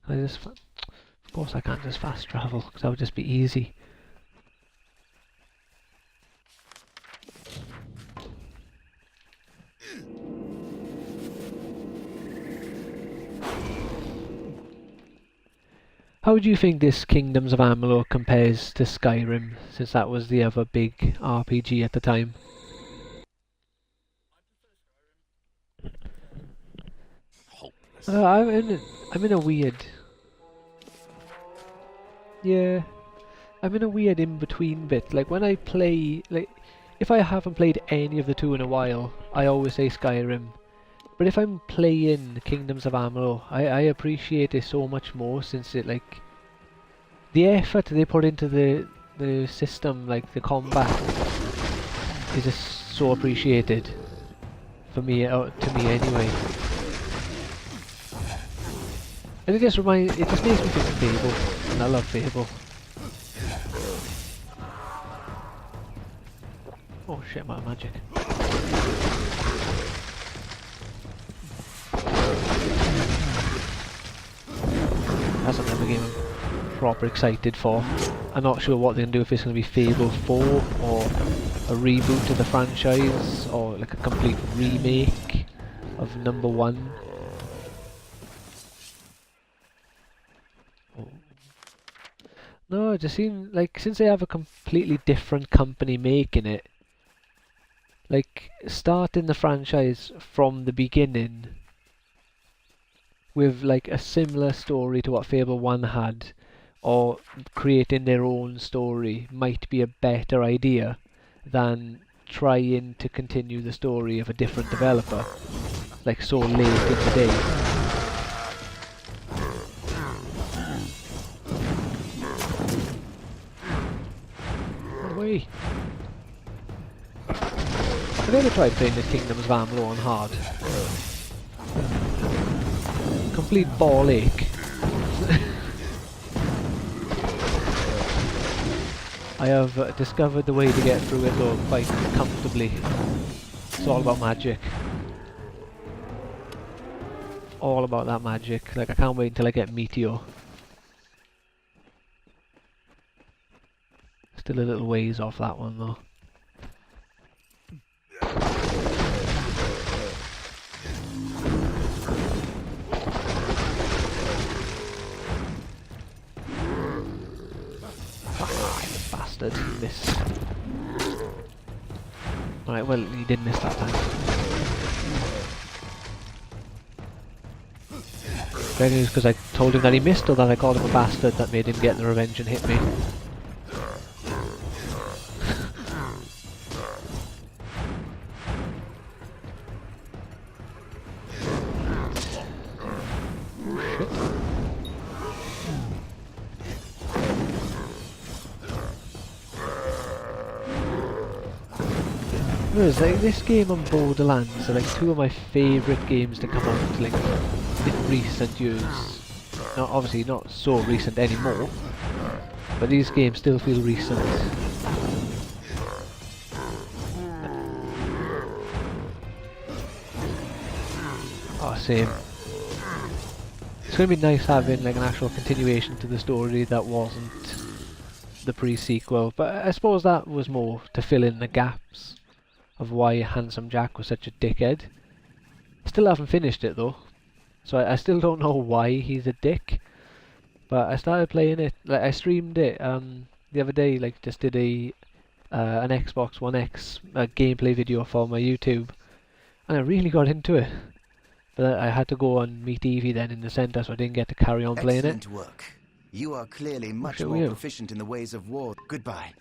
Speaker 1: Can I just? Of course I can't just fast travel because that would just be easy. How do you think this Kingdoms of Amalur compares to Skyrim, since that was the other big RPG at the time?
Speaker 3: Hopeless.
Speaker 1: I'm in a weird... Yeah, I'm in a weird in-between bit. Like when I play, like if I haven't played any of the two in a while, I always say Skyrim. But if I'm playing Kingdoms of Amalur, I appreciate it so much more, since it like the effort they put into the system, like the combat, is just so appreciated for me, to me anyway. And it just makes me think of Fable, and I love Fable. Oh shit, I'm out of magic. That's another game I'm proper excited for. I'm not sure what they're going to do, if it's going to be Fable 4 or a reboot of the franchise or like a complete remake of number 1. No, it just seems like since they have a completely different company making it, like starting the franchise from the beginning with like a similar story to what Fable 1 had, or creating their own story, might be a better idea than trying to continue the story of a different developer, like so late in the day. Away. Have you ever tried playing this Kingdoms of Amalur on hard? Complete ball ache. I have discovered the way to get through it though quite comfortably. It's all about magic. All about that magic. Like I can't wait until I get Meteor. Still a little ways off that one though. Bastard, you missed. Alright, well, you did miss that time. Whether it was because I told him that he missed, or that I called him a bastard that made him get the revenge and hit me. Like, this game and Borderlands are like 2 of my favourite games to come out like in recent years. Now, obviously not so recent anymore, but these games still feel recent. Oh, same. It's going to be nice having like an actual continuation to the story that wasn't the pre-sequel, but I suppose that was more to fill in the gaps of why Handsome Jack was such a dickhead. Still haven't finished it though, so I still don't know why he's a dick. But I started playing it, like I streamed it the other day, like just did an Xbox One X gameplay video for my YouTube, and I really got into it. But I had to go and meet Evie then in the centre, so I didn't get to carry on playing it.
Speaker 7: Excellent work. You are clearly much more proficient in the ways of war. Goodbye.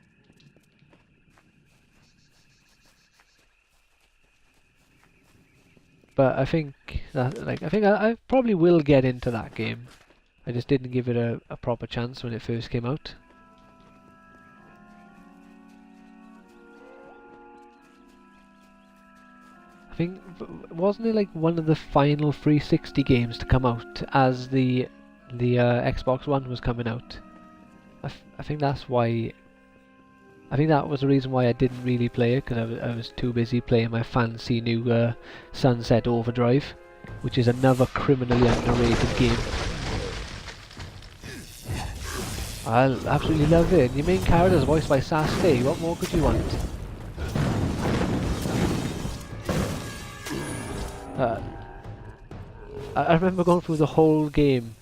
Speaker 1: But I think that, like, I probably will get into that game. I just didn't give it a proper chance when it first came out. I think, wasn't it like one of the final 360 games to come out as the Xbox One was coming out? I think that's why. I think that was the reason why I didn't really play it, because I was too busy playing my fancy new Sunset Overdrive, which is another criminally underrated game. I absolutely love it. Your main character is voiced by Sasuke. What more could you want? I remember going through the whole game,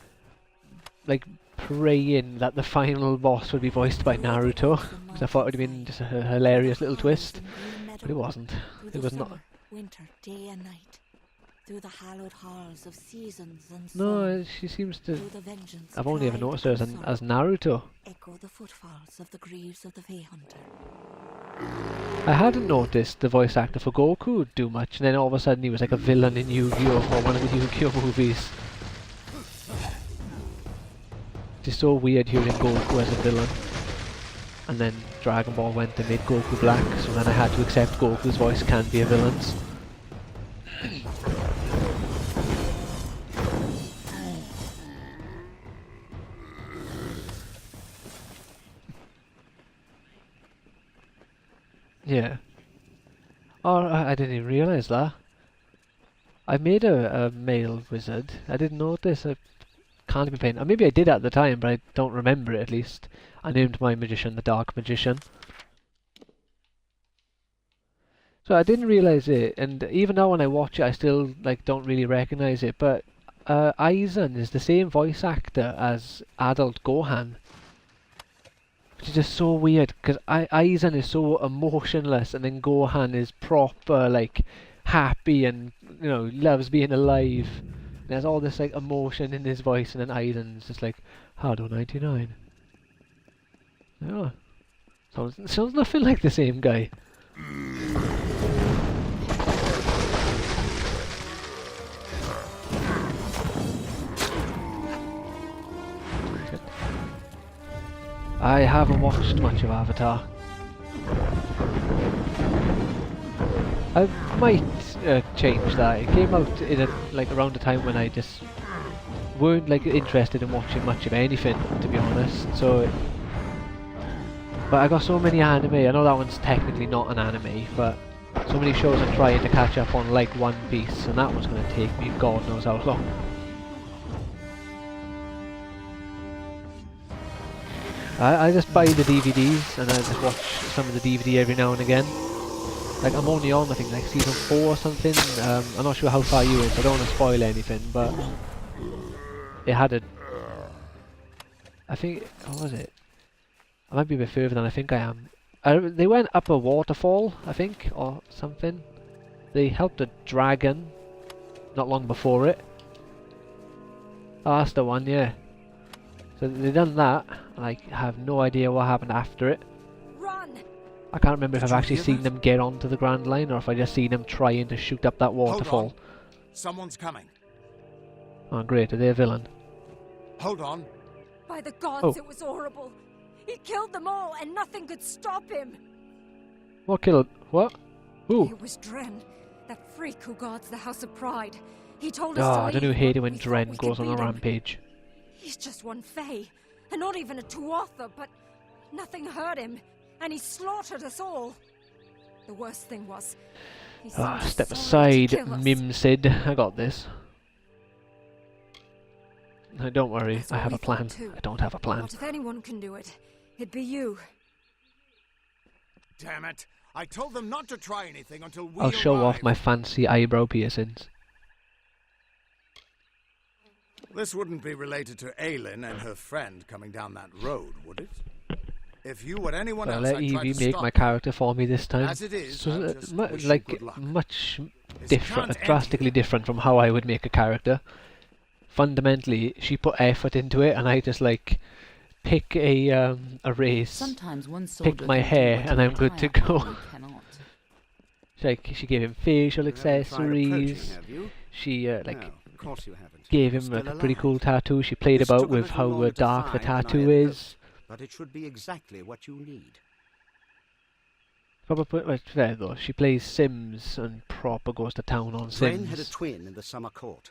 Speaker 1: like praying that the final boss would be voiced by Naruto, because I thought it would have been just a hilarious little twist, but it wasn't. It was not.
Speaker 8: Winter, day and night, through the hallowed halls of seasons and
Speaker 1: No, she seems to. I've only ever noticed her as Naruto.
Speaker 8: Echo the footfalls of the greaves of the Fey Hunter.
Speaker 1: I hadn't noticed the voice actor for Goku do much, and then all of a sudden he was like a villain in Yu-Gi-Oh! Or one of the Yu-Gi-Oh! Movies. It's so weird hearing Goku as a villain. And then Dragon Ball went and made Goku black, so then I had to accept Goku's voice can be a villain's. Yeah. Oh, I didn't even realise that. I made a male wizard. I didn't notice. I can't have been playing. Or maybe I did at the time, but I don't remember it at least. I named my magician the Dark Magician. So I didn't realise it, and even now when I watch it, I still like don't really recognise it. But Aizen is the same voice actor as adult Gohan. Which is just so weird, because Aizen is so emotionless, and then Gohan is proper, like, happy and, you know, loves being alive. And there's all this, like, emotion in his voice, and then Aizen's just like, Hado 99. Oh. Sounds nothing like the same guy. I haven't watched much of Avatar. I might change that. It came out in like around the time when I just weren't like interested in watching much of anything, to be honest. So, but I got so many anime. I know that one's technically not an anime, but so many shows I'm trying to catch up on, like One Piece, and that one's going to take me God knows how long. I just buy the DVDs and I just watch some of the DVD every now and again. Like I'm only on I think like season 4 or something. I'm not sure how far you in, so I don't want to spoil anything, but it had a... I think... what was it? I might be a bit further than I think I am. They went up a waterfall, I think, or something. They helped a dragon not long before it. Oh, that's the one, yeah. So they done that, and I have no idea what happened after it.
Speaker 8: Run!
Speaker 1: I can't remember if I've actually seen them get onto the Grand Line, or if I just seen them trying to shoot up that waterfall.
Speaker 4: Hold on. Someone's coming.
Speaker 1: Oh great, are they a villain?
Speaker 4: Hold on.
Speaker 8: By the gods, it was horrible. He killed them all, and nothing could stop him.
Speaker 1: What killed... what? Who?
Speaker 8: It was Dren, that freak who guards the House of Pride. He told us
Speaker 1: Oh,
Speaker 8: to
Speaker 1: I don't
Speaker 8: leave,
Speaker 1: know, hate it
Speaker 8: but
Speaker 1: when
Speaker 8: we thought
Speaker 1: Dren
Speaker 8: we
Speaker 1: goes
Speaker 8: could
Speaker 1: on a
Speaker 8: beat him.
Speaker 1: rampage.
Speaker 8: He's just one Fey, and not even a Tuatha, but nothing hurt him, and he slaughtered us all. The worst thing was, he seemed
Speaker 1: Step
Speaker 8: sorry
Speaker 1: aside,
Speaker 8: to kill us.
Speaker 1: Mimsid. I got this. No, don't worry,
Speaker 8: That's
Speaker 1: I
Speaker 8: what
Speaker 1: have
Speaker 8: we
Speaker 1: a plan.
Speaker 8: thought too.
Speaker 1: I don't have a plan.
Speaker 8: But if anyone can do it, it'd be you.
Speaker 4: Damn it! I told them not to try anything until we
Speaker 1: I'll show off
Speaker 4: arrive.
Speaker 1: my fancy eyebrow piercings.
Speaker 4: This wouldn't be related to Aylin and her friend coming down that road, would it? If you or anyone
Speaker 1: Well,
Speaker 4: else
Speaker 1: let
Speaker 4: had tried
Speaker 1: Evie
Speaker 4: to
Speaker 1: make
Speaker 4: stop
Speaker 1: my
Speaker 4: it,
Speaker 1: character for me this time.
Speaker 4: as it is,
Speaker 1: So,
Speaker 4: I'll just wish you
Speaker 1: like
Speaker 4: good luck.
Speaker 1: much
Speaker 4: This
Speaker 1: different,
Speaker 4: can't end
Speaker 1: drastically
Speaker 4: here.
Speaker 1: different from how I would make a character. Fundamentally, she put effort into it, and I just like pick a race,
Speaker 6: Sometimes one
Speaker 1: pick
Speaker 6: soldier
Speaker 1: my
Speaker 6: can do
Speaker 1: hair,
Speaker 6: what
Speaker 1: and
Speaker 6: an
Speaker 1: I'm good to
Speaker 6: entire
Speaker 1: go.
Speaker 6: army cannot.
Speaker 1: Like she gave him facial
Speaker 5: You haven't tried
Speaker 1: accessories.
Speaker 5: approaching, have you?
Speaker 1: She like
Speaker 5: No, of course you haven't.
Speaker 1: gave him
Speaker 5: Still
Speaker 1: like a pretty
Speaker 5: alive.
Speaker 1: cool tattoo. She played
Speaker 5: This
Speaker 1: about
Speaker 5: took a
Speaker 1: with
Speaker 5: little
Speaker 1: how
Speaker 5: longer to
Speaker 1: dark the
Speaker 5: find than I
Speaker 1: tattoo
Speaker 5: had
Speaker 1: is.
Speaker 5: hoped, but it should be exactly what you need.
Speaker 1: Probably, well, it's fair though. She plays Sims and proper goes to town on
Speaker 5: Dren had a
Speaker 1: Sims.
Speaker 5: twin in the summer court.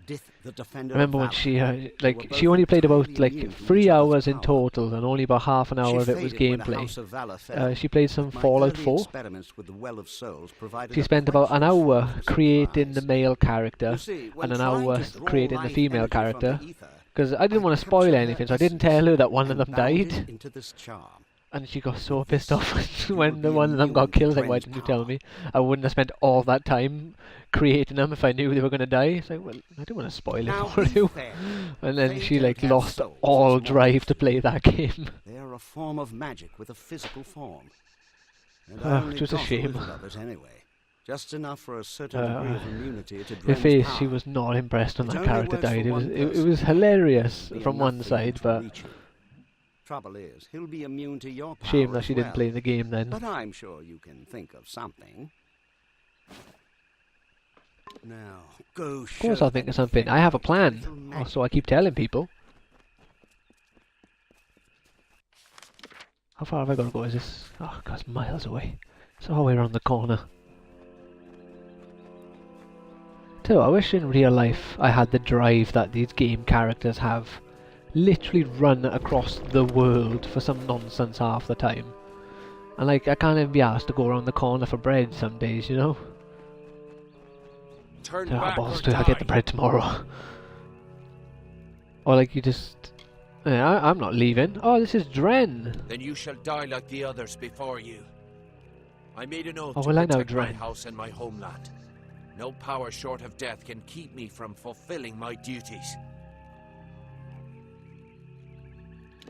Speaker 5: Dith, the defender
Speaker 1: Remember
Speaker 5: of
Speaker 1: when
Speaker 5: valor.
Speaker 1: she
Speaker 5: were
Speaker 1: like
Speaker 5: both
Speaker 1: she only played about
Speaker 5: entirely immune
Speaker 1: like
Speaker 5: to
Speaker 1: 3
Speaker 5: each other's
Speaker 1: hours in
Speaker 5: power.
Speaker 1: total, and only about half an hour of
Speaker 5: She
Speaker 1: it was
Speaker 5: faded when the
Speaker 1: gameplay.
Speaker 5: House of Valor fell.
Speaker 1: She played some
Speaker 5: My
Speaker 1: Fallout
Speaker 5: early
Speaker 1: 4.
Speaker 5: experiments with the Well of Souls provided
Speaker 1: She
Speaker 5: a
Speaker 1: spent about an
Speaker 5: priceless
Speaker 1: hour
Speaker 5: source of
Speaker 1: creating the
Speaker 5: supplies.
Speaker 1: male character
Speaker 5: You see, when
Speaker 1: and an
Speaker 5: trying
Speaker 1: hour
Speaker 5: to draw
Speaker 1: creating the
Speaker 5: life
Speaker 1: female
Speaker 5: energy from
Speaker 1: character.
Speaker 5: the ether,
Speaker 1: Because I didn't
Speaker 5: I
Speaker 1: want to spoil
Speaker 5: captured her
Speaker 1: anything, so I didn't
Speaker 5: essence
Speaker 1: tell her that one of
Speaker 5: and
Speaker 1: them
Speaker 5: bound it
Speaker 1: died.
Speaker 5: into this charm.
Speaker 1: And she got so pissed
Speaker 5: This
Speaker 1: off
Speaker 5: you
Speaker 1: when
Speaker 5: would
Speaker 1: the
Speaker 5: be
Speaker 1: one of them got
Speaker 5: immune to
Speaker 1: killed. Like, why
Speaker 5: Dren's
Speaker 1: didn't you tell
Speaker 5: power.
Speaker 1: me? I wouldn't have spent all that time creating them if I knew they were going to die. It's like, well, I didn't want to spoil
Speaker 5: Now
Speaker 1: it for
Speaker 5: be
Speaker 1: you.
Speaker 5: fair.
Speaker 1: And then
Speaker 5: They
Speaker 1: she
Speaker 5: don't
Speaker 1: like
Speaker 5: have
Speaker 1: lost
Speaker 5: souls
Speaker 1: all
Speaker 5: as
Speaker 1: drive to
Speaker 5: mortals
Speaker 1: play that game.
Speaker 5: They are a form of magic with a physical form. And
Speaker 1: Oh,
Speaker 5: I only
Speaker 1: just a
Speaker 5: got
Speaker 1: shame.
Speaker 5: little of it anyway. Just enough for a certain degree of immunity to
Speaker 1: Her
Speaker 5: Dren's
Speaker 1: face,
Speaker 5: power.
Speaker 1: she was not impressed when
Speaker 5: It
Speaker 1: that
Speaker 5: only
Speaker 1: character
Speaker 5: works for
Speaker 1: died. It was
Speaker 5: one
Speaker 1: it
Speaker 5: person.
Speaker 1: was hilarious
Speaker 5: Be
Speaker 1: from
Speaker 5: enough
Speaker 1: one
Speaker 5: for him
Speaker 1: side,
Speaker 5: to
Speaker 1: but
Speaker 5: reach you. Trouble is, he'll be immune to your power
Speaker 1: shame that
Speaker 5: as
Speaker 1: she didn't
Speaker 5: well.
Speaker 1: play the game then.
Speaker 5: But I'm sure you can think of something. Now, go
Speaker 1: Of course I'll think of something. I have a plan, or so I keep telling people. How far have I got to go? Is this... Oh, God, it's miles away. It's all the way around the corner. Tell you what, I wish in real life I had the drive that these game characters have. Literally run across the world for some nonsense half the time. And like, I can't even be asked to go around the corner for bread some days, you know?
Speaker 2: Turn
Speaker 1: Oh,
Speaker 2: back
Speaker 1: balls
Speaker 2: or
Speaker 1: to, I'll get the
Speaker 2: die.
Speaker 1: bread tomorrow. Or like you just... I'm not leaving. Oh, this is Dren.
Speaker 2: Then you shall die like the others before you. I made an oath
Speaker 1: Oh,
Speaker 2: to
Speaker 1: well, I know,
Speaker 2: protect my
Speaker 1: Dren.
Speaker 2: house and my homeland. No power short of death can keep me from fulfilling my duties.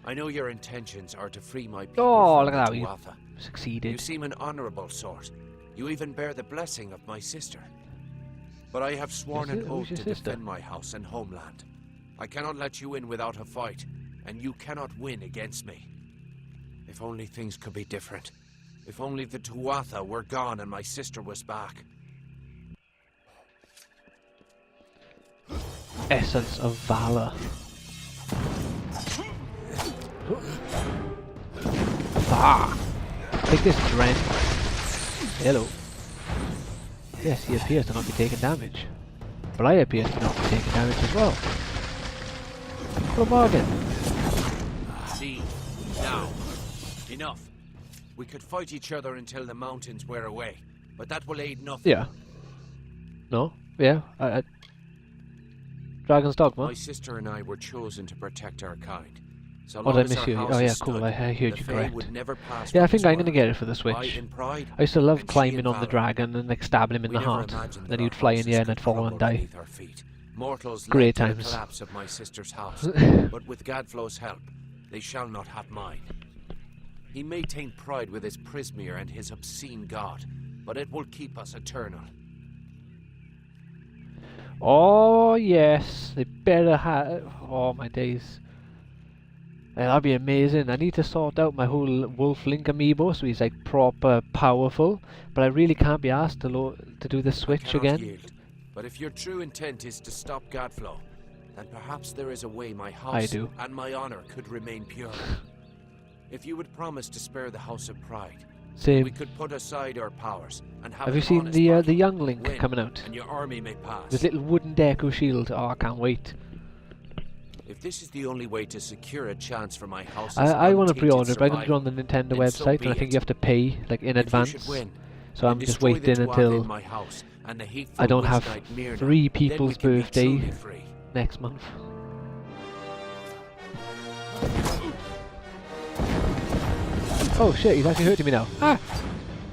Speaker 2: I know your intentions are to free my people
Speaker 1: Oh,
Speaker 2: from
Speaker 1: look
Speaker 2: the
Speaker 1: at that, you
Speaker 2: Tuatha. You
Speaker 1: succeeded.
Speaker 2: seem an honourable sort. You even bear the blessing of my sister. But I have sworn an
Speaker 1: Who's
Speaker 2: oath
Speaker 1: your
Speaker 2: to
Speaker 1: sister?
Speaker 2: defend my house and homeland. I cannot let you in without a fight, and you cannot win against me. If only things could be different. If only the Tuatha were gone and my sister was back.
Speaker 1: Essence of Valor. Ah! Take this, Dren. Hello. Yes, he appears to not be taking damage. But I appear to not be taking damage as well. What a bargain.
Speaker 2: See, now, enough. We could fight each other until the mountains wear away, but that will aid nothing.
Speaker 1: Yeah. No? Yeah? Dragon's Dogma?
Speaker 2: My sister and I were chosen to protect our kind. So
Speaker 1: Oh,
Speaker 2: long
Speaker 1: did I
Speaker 2: as
Speaker 1: miss
Speaker 2: our
Speaker 1: you?
Speaker 2: house
Speaker 1: Oh yeah,
Speaker 2: is
Speaker 1: cool.
Speaker 2: stood,
Speaker 1: I heard
Speaker 2: the
Speaker 1: you
Speaker 2: Fae
Speaker 1: correct.
Speaker 2: would never pass
Speaker 1: Yeah, I
Speaker 2: from
Speaker 1: think
Speaker 2: this
Speaker 1: I'm going to
Speaker 2: world.
Speaker 1: get it for the
Speaker 2: I
Speaker 1: Switch.
Speaker 2: in pride,
Speaker 1: I used to love
Speaker 2: and she
Speaker 1: climbing
Speaker 2: in
Speaker 1: on the
Speaker 2: valor.
Speaker 1: dragon and like stabbing him in
Speaker 2: We
Speaker 1: the
Speaker 2: never
Speaker 1: heart.
Speaker 2: imagined
Speaker 1: Then
Speaker 2: that
Speaker 1: he'd
Speaker 2: our
Speaker 1: fly in the air
Speaker 2: houses
Speaker 1: and I'd
Speaker 2: could
Speaker 1: fall
Speaker 2: crumble
Speaker 1: and die.
Speaker 2: beneath our feet. Mortals
Speaker 1: Great
Speaker 2: led to
Speaker 1: times.
Speaker 2: the collapse of my sister's house, but with Gadflow's help, they shall not have mine. He may taint pride with his Prismere and his obscene god, but it will keep us eternal.
Speaker 1: Oh yes, they better have... Oh my days. Yeah, that'd be amazing. I need to sort out my whole Wolf Link amiibo so he's like proper powerful. But I really can't be asked to do the
Speaker 2: I
Speaker 1: Switch
Speaker 2: cannot
Speaker 1: again.
Speaker 2: yield, but if your true intent is to stop Gadflow, then perhaps there is a way my house
Speaker 1: I do.
Speaker 2: and my honor could remain pure. If you would promise to spare the House of Pride, we
Speaker 1: Same.
Speaker 2: could put aside our powers and have
Speaker 1: Have
Speaker 2: an
Speaker 1: you seen
Speaker 2: honest
Speaker 1: the
Speaker 2: battle,
Speaker 1: young Link
Speaker 2: win,
Speaker 1: coming out?
Speaker 2: and your army may pass.
Speaker 1: This little wooden Deku shield. Oh, I can't wait.
Speaker 2: If this is the only way to secure a chance for my house,
Speaker 1: I want to pre-order it, but I'm going to do it on the Nintendo
Speaker 2: then so
Speaker 1: website,
Speaker 2: be
Speaker 1: and I think
Speaker 2: it.
Speaker 1: you have to pay like in
Speaker 2: If you
Speaker 1: advance.
Speaker 2: should win,
Speaker 1: So I'm
Speaker 2: then
Speaker 1: just
Speaker 2: destroy
Speaker 1: waiting
Speaker 2: the Tuatha
Speaker 1: until
Speaker 2: in my house and the hateful
Speaker 1: I don't
Speaker 2: Witch
Speaker 1: have
Speaker 2: Knight Myrna.
Speaker 1: 3
Speaker 2: Then we
Speaker 1: people's
Speaker 2: can be
Speaker 1: birthday
Speaker 2: truly free.
Speaker 1: next month. Oh shit, he's actually hurting me now. Ah!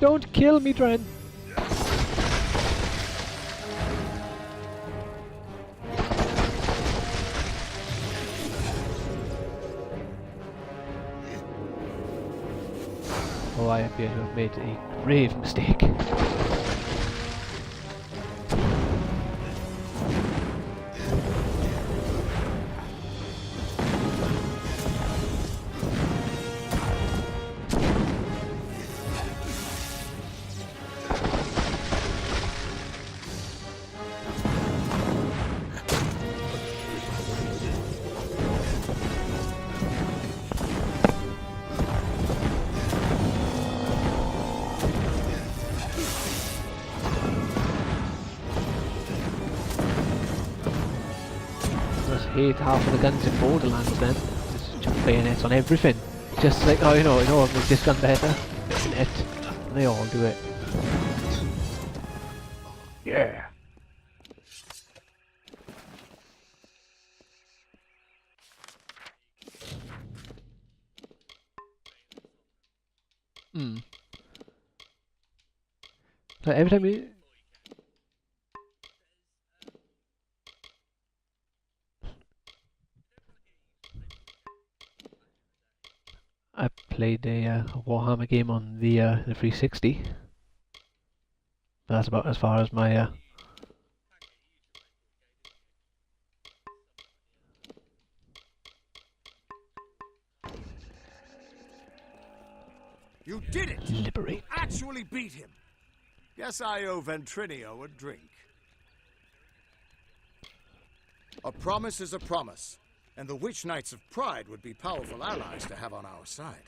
Speaker 1: Don't kill me, Dren! Oh, I appear to have made a grave mistake. Hate half of the guns in Borderlands then. Just chuck bayonets on everything. Just like, oh, you know, I'll make this gun better. Bayonet. And they all do it. Yeah. Like every time you... I played a Warhammer game on the 360. That's about as far as my
Speaker 4: You did it!
Speaker 1: liberate.
Speaker 4: You actually beat him! Guess I owe Ventrinio a drink. A promise is a promise, and the Witch Knights of Pride would be powerful allies to have on our side.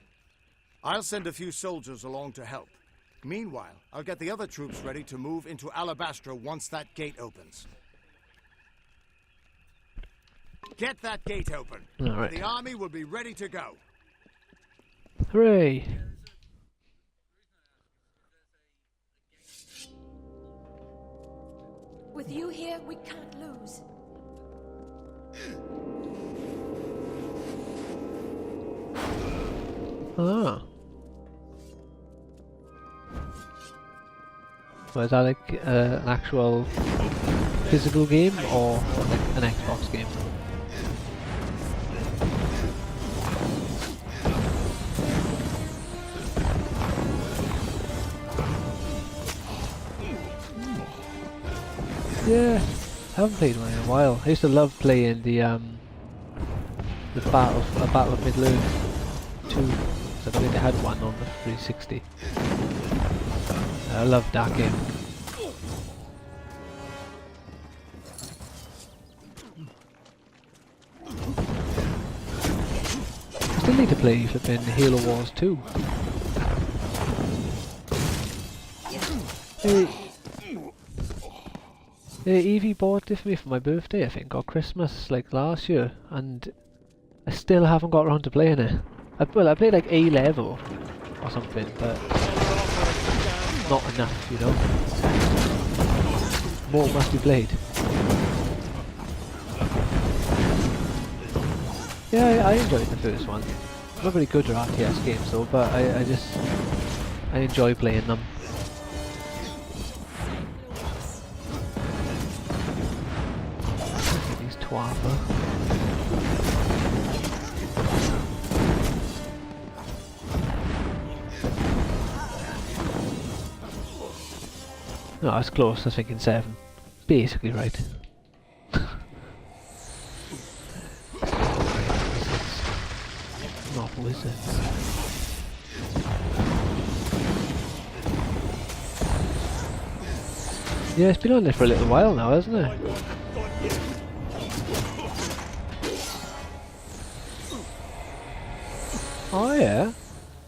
Speaker 4: I'll send a few soldiers along to help. Meanwhile, I'll get the other troops ready to move into Alabastra once that gate opens. Get that gate open.
Speaker 1: All right.
Speaker 4: The army will be ready to go.
Speaker 1: Hooray!
Speaker 8: With you here, we can't lose.
Speaker 1: Ah. So is that like an actual physical game or like an Xbox game? Yeah, I haven't played one in a while. I used to love playing the Battle of Middle-earth 2. So I think they had one on the 360. I loved that game. I still need to play flipping Halo Wars 2. Evie bought it for me for my birthday, I think, or Christmas, like last year, and I still haven't got around to playing it. I played like A level or something, but not enough, you know. More must be played. Yeah, I enjoyed the first one. I'm not very good at RTS games though, but I enjoy playing them. These twapper. No, that's close. I was thinking 7. Basically right. Not wizards. Yeah, it's been on there for a little while now, hasn't it? Oh yeah.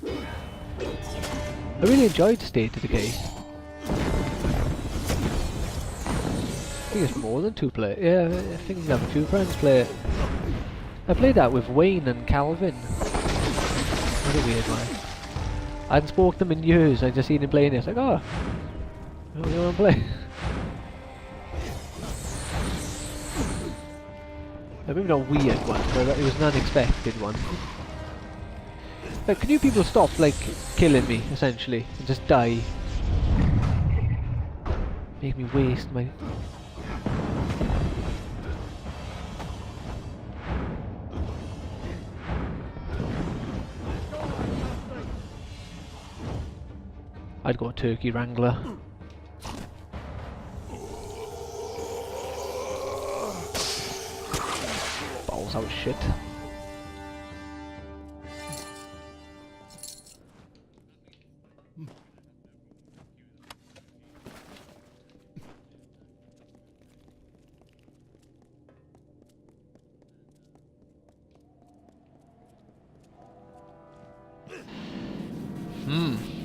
Speaker 1: I really enjoyed State of Decay. I think it's more than 2 players. Yeah, I think you can have a few friends play it. I played that with Wayne and Calvin. What a weird one. I hadn't spoken to them in years, I just seen him playing it. It's like, oh, you want to play? Maybe not a weird one, but it was an unexpected one. Like, can you people stop, like, killing me, essentially, and just die? Make me waste my... I'd go Turkey Wrangler. Balls out shit.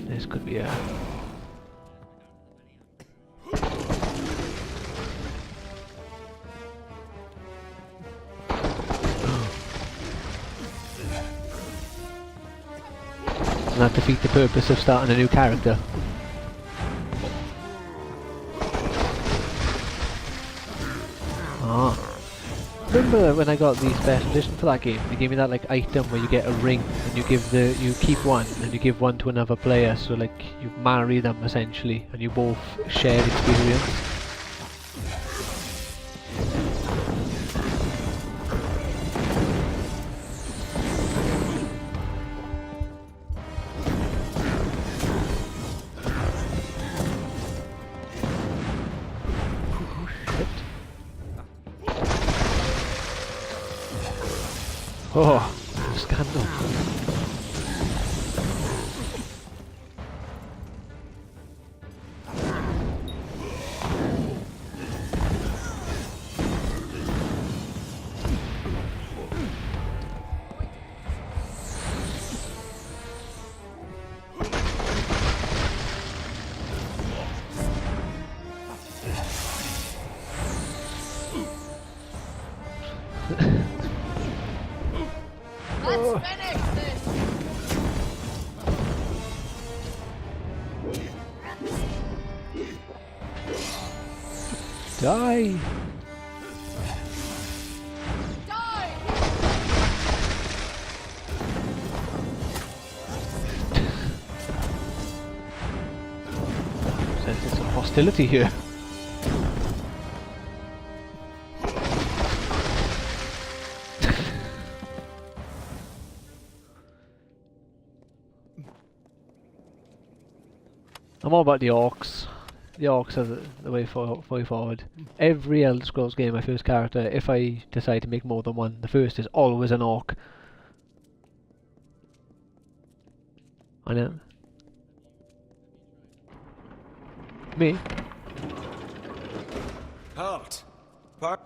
Speaker 1: This could be a... Doesn't that defeat the purpose of starting a new character? Ah. Remember when I got the special edition for that game? They gave me that like item where you get a ring and you keep one and you give one to another player, so like you marry them essentially and you both share experience. Oh, scandal.
Speaker 9: Let's finish this!
Speaker 1: Die!
Speaker 9: Die!
Speaker 1: Sense some hostility here. I'm all about the orcs. The orcs are the way forward. Every Elder Scrolls game, my first character, if I decide to make more than one, the first is always an orc. I know. Me?
Speaker 10: Halt!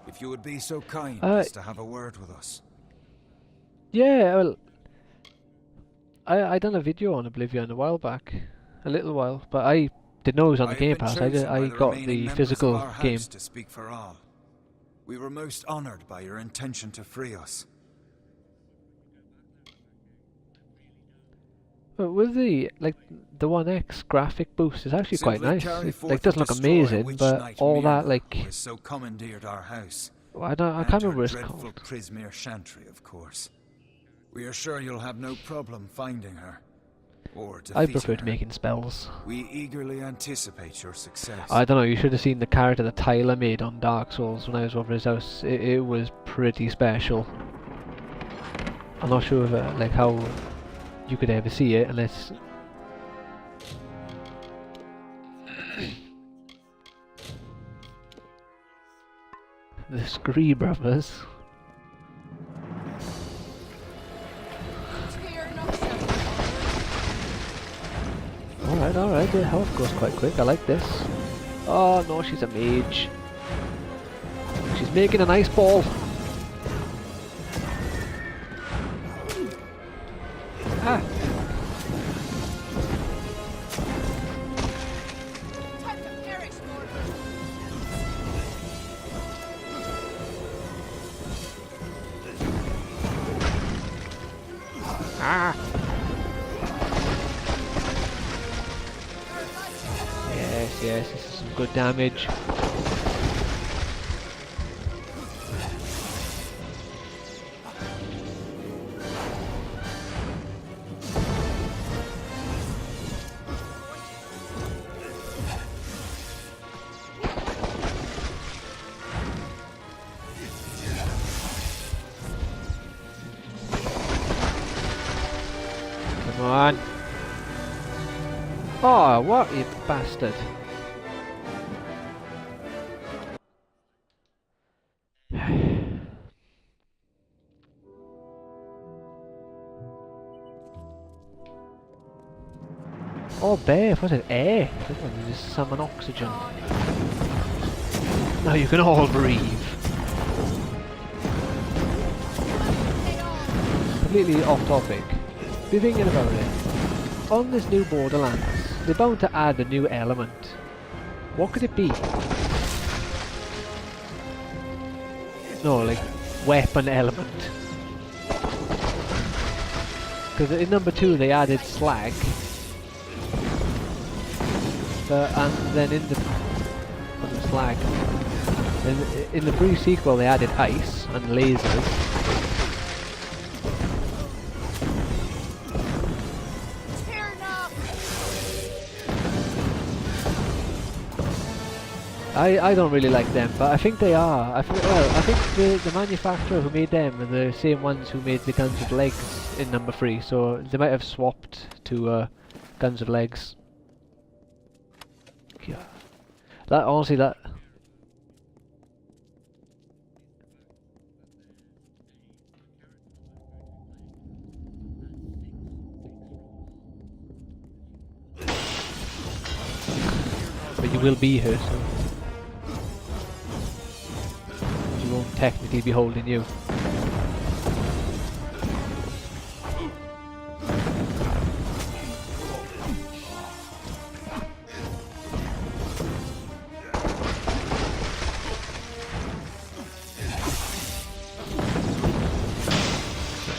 Speaker 10: If you would be so kind as to have a word with us.
Speaker 1: Yeah, well... I done a video on Oblivion a while back. A little while, but I didn't know it was on the Game Pass. I got the physical game.
Speaker 10: To speak for all. We were most honoured by your intention to free us.
Speaker 1: But with the the 1X graphic boost, is actually quite nice. It doesn't look amazing, but all that
Speaker 10: so commandeered our house.
Speaker 1: I can't remember what it's called.
Speaker 10: Prismere Chantry, of course. We are sure you'll have no problem finding her.
Speaker 1: I prefer to making spells.
Speaker 10: We eagerly anticipate your success.
Speaker 1: I don't know, you should have seen the character that Tyler made on Dark Souls when I was over his house. It was pretty special. I'm not sure if, how you could ever see it unless... the Scree Brothers. Alright, the health goes quite quick, I like this. Oh no, she's a mage. She's making an ice ball. Ah!
Speaker 9: Time to perish, Lord.
Speaker 1: Ah! Yes, this is some good damage. on. Oh, what you bastard. Oh, bear, was it air? This one is just summon oxygen. Now you can all breathe. Completely off topic. Be thinking about it. On this new Borderlands, they're bound to add a new element. What could it be? No, like, weapon element. Because in number 2 they added slag. And then in the slag. In the pre-sequel they added ice and lasers. I don't really like them, but I think they are. I think the manufacturer who made them are the same ones who made the guns with legs in number 3, so they might have swapped to guns with legs. Yeah. That honestly, that. But you will be her, so she won't technically be holding you.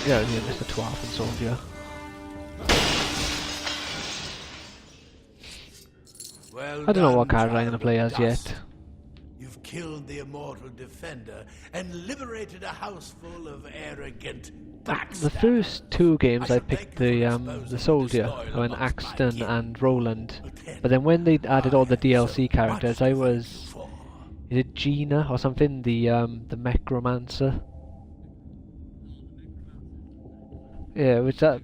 Speaker 1: Yeah, Mr. Twarfin soldier.
Speaker 4: Well
Speaker 1: I don't know what
Speaker 4: done,
Speaker 1: card I'm going to play as yet.
Speaker 4: You've killed the immortal defender and liberated a house full of arrogant backstabbers.
Speaker 1: The first 2 games I picked the soldier, I went Axton and Roland. But then when they added all the DLC characters, I was... Is it Gina or something? The Mechromancer? Yeah, which that...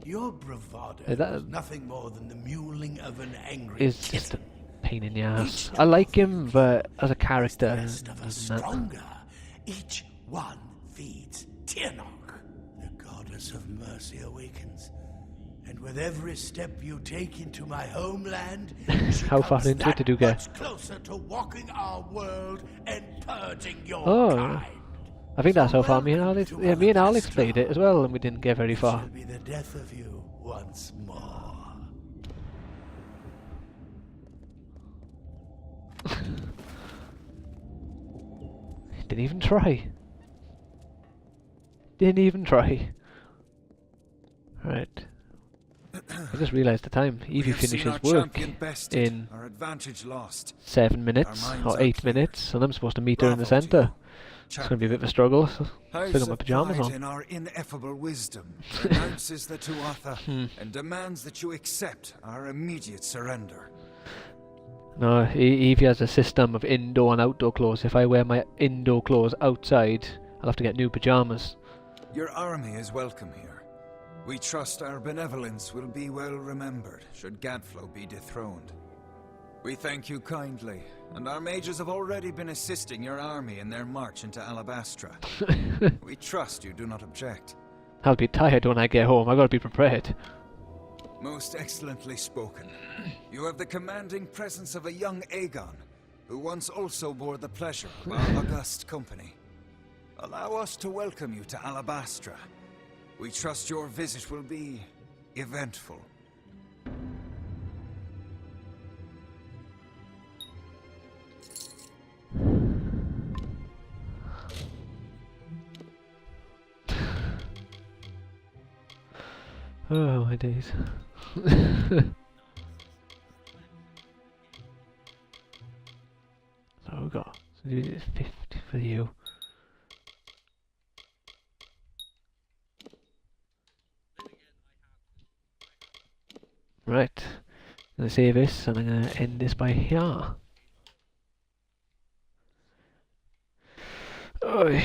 Speaker 4: Your bravado is nothing more than the mewling of an angry
Speaker 1: is just a pain in the ass. I like him, but as a character,
Speaker 4: stronger. Each one feeds Tirnoch. The goddess of mercy awakens, and with every step you take into my homeland,
Speaker 1: how far into it did you get?
Speaker 4: much closer to walking our world and purging your kind.
Speaker 1: I think that's how far me and Alex. Yeah, me and Alex played it as well, and we didn't get very far.
Speaker 4: Be the death of you once more.
Speaker 1: Didn't even try. Didn't even try. Right. I just realised the time. Evie finishes work in 7 minutes or 8 minutes, and I'm supposed to meet her in the centre. It's going to be a bit of a struggle. So still got my pyjamas on.
Speaker 10: In our ineffable wisdom, renounces the Tuatha and demands that you accept our immediate surrender.
Speaker 1: No, Evie has a system of indoor and outdoor clothes. If I wear my indoor clothes outside, I'll have to get new pyjamas.
Speaker 10: Your army is welcome here. We trust our benevolence will be well remembered should Gadflow be dethroned. We thank you kindly, and our mages have already been assisting your army in their march into Alabastra. We trust you do not object.
Speaker 1: I'll be tired when I get home. I gotta be prepared.
Speaker 10: Most excellently spoken. You have the commanding presence of a young Aegon, who once also bore the pleasure of our august company. Allow us to welcome you to Alabastra. We trust your visit will be eventful.
Speaker 1: Oh my days. So we got 50 for you. Right, I'm gonna save this and I'm gonna end this by here. Oh.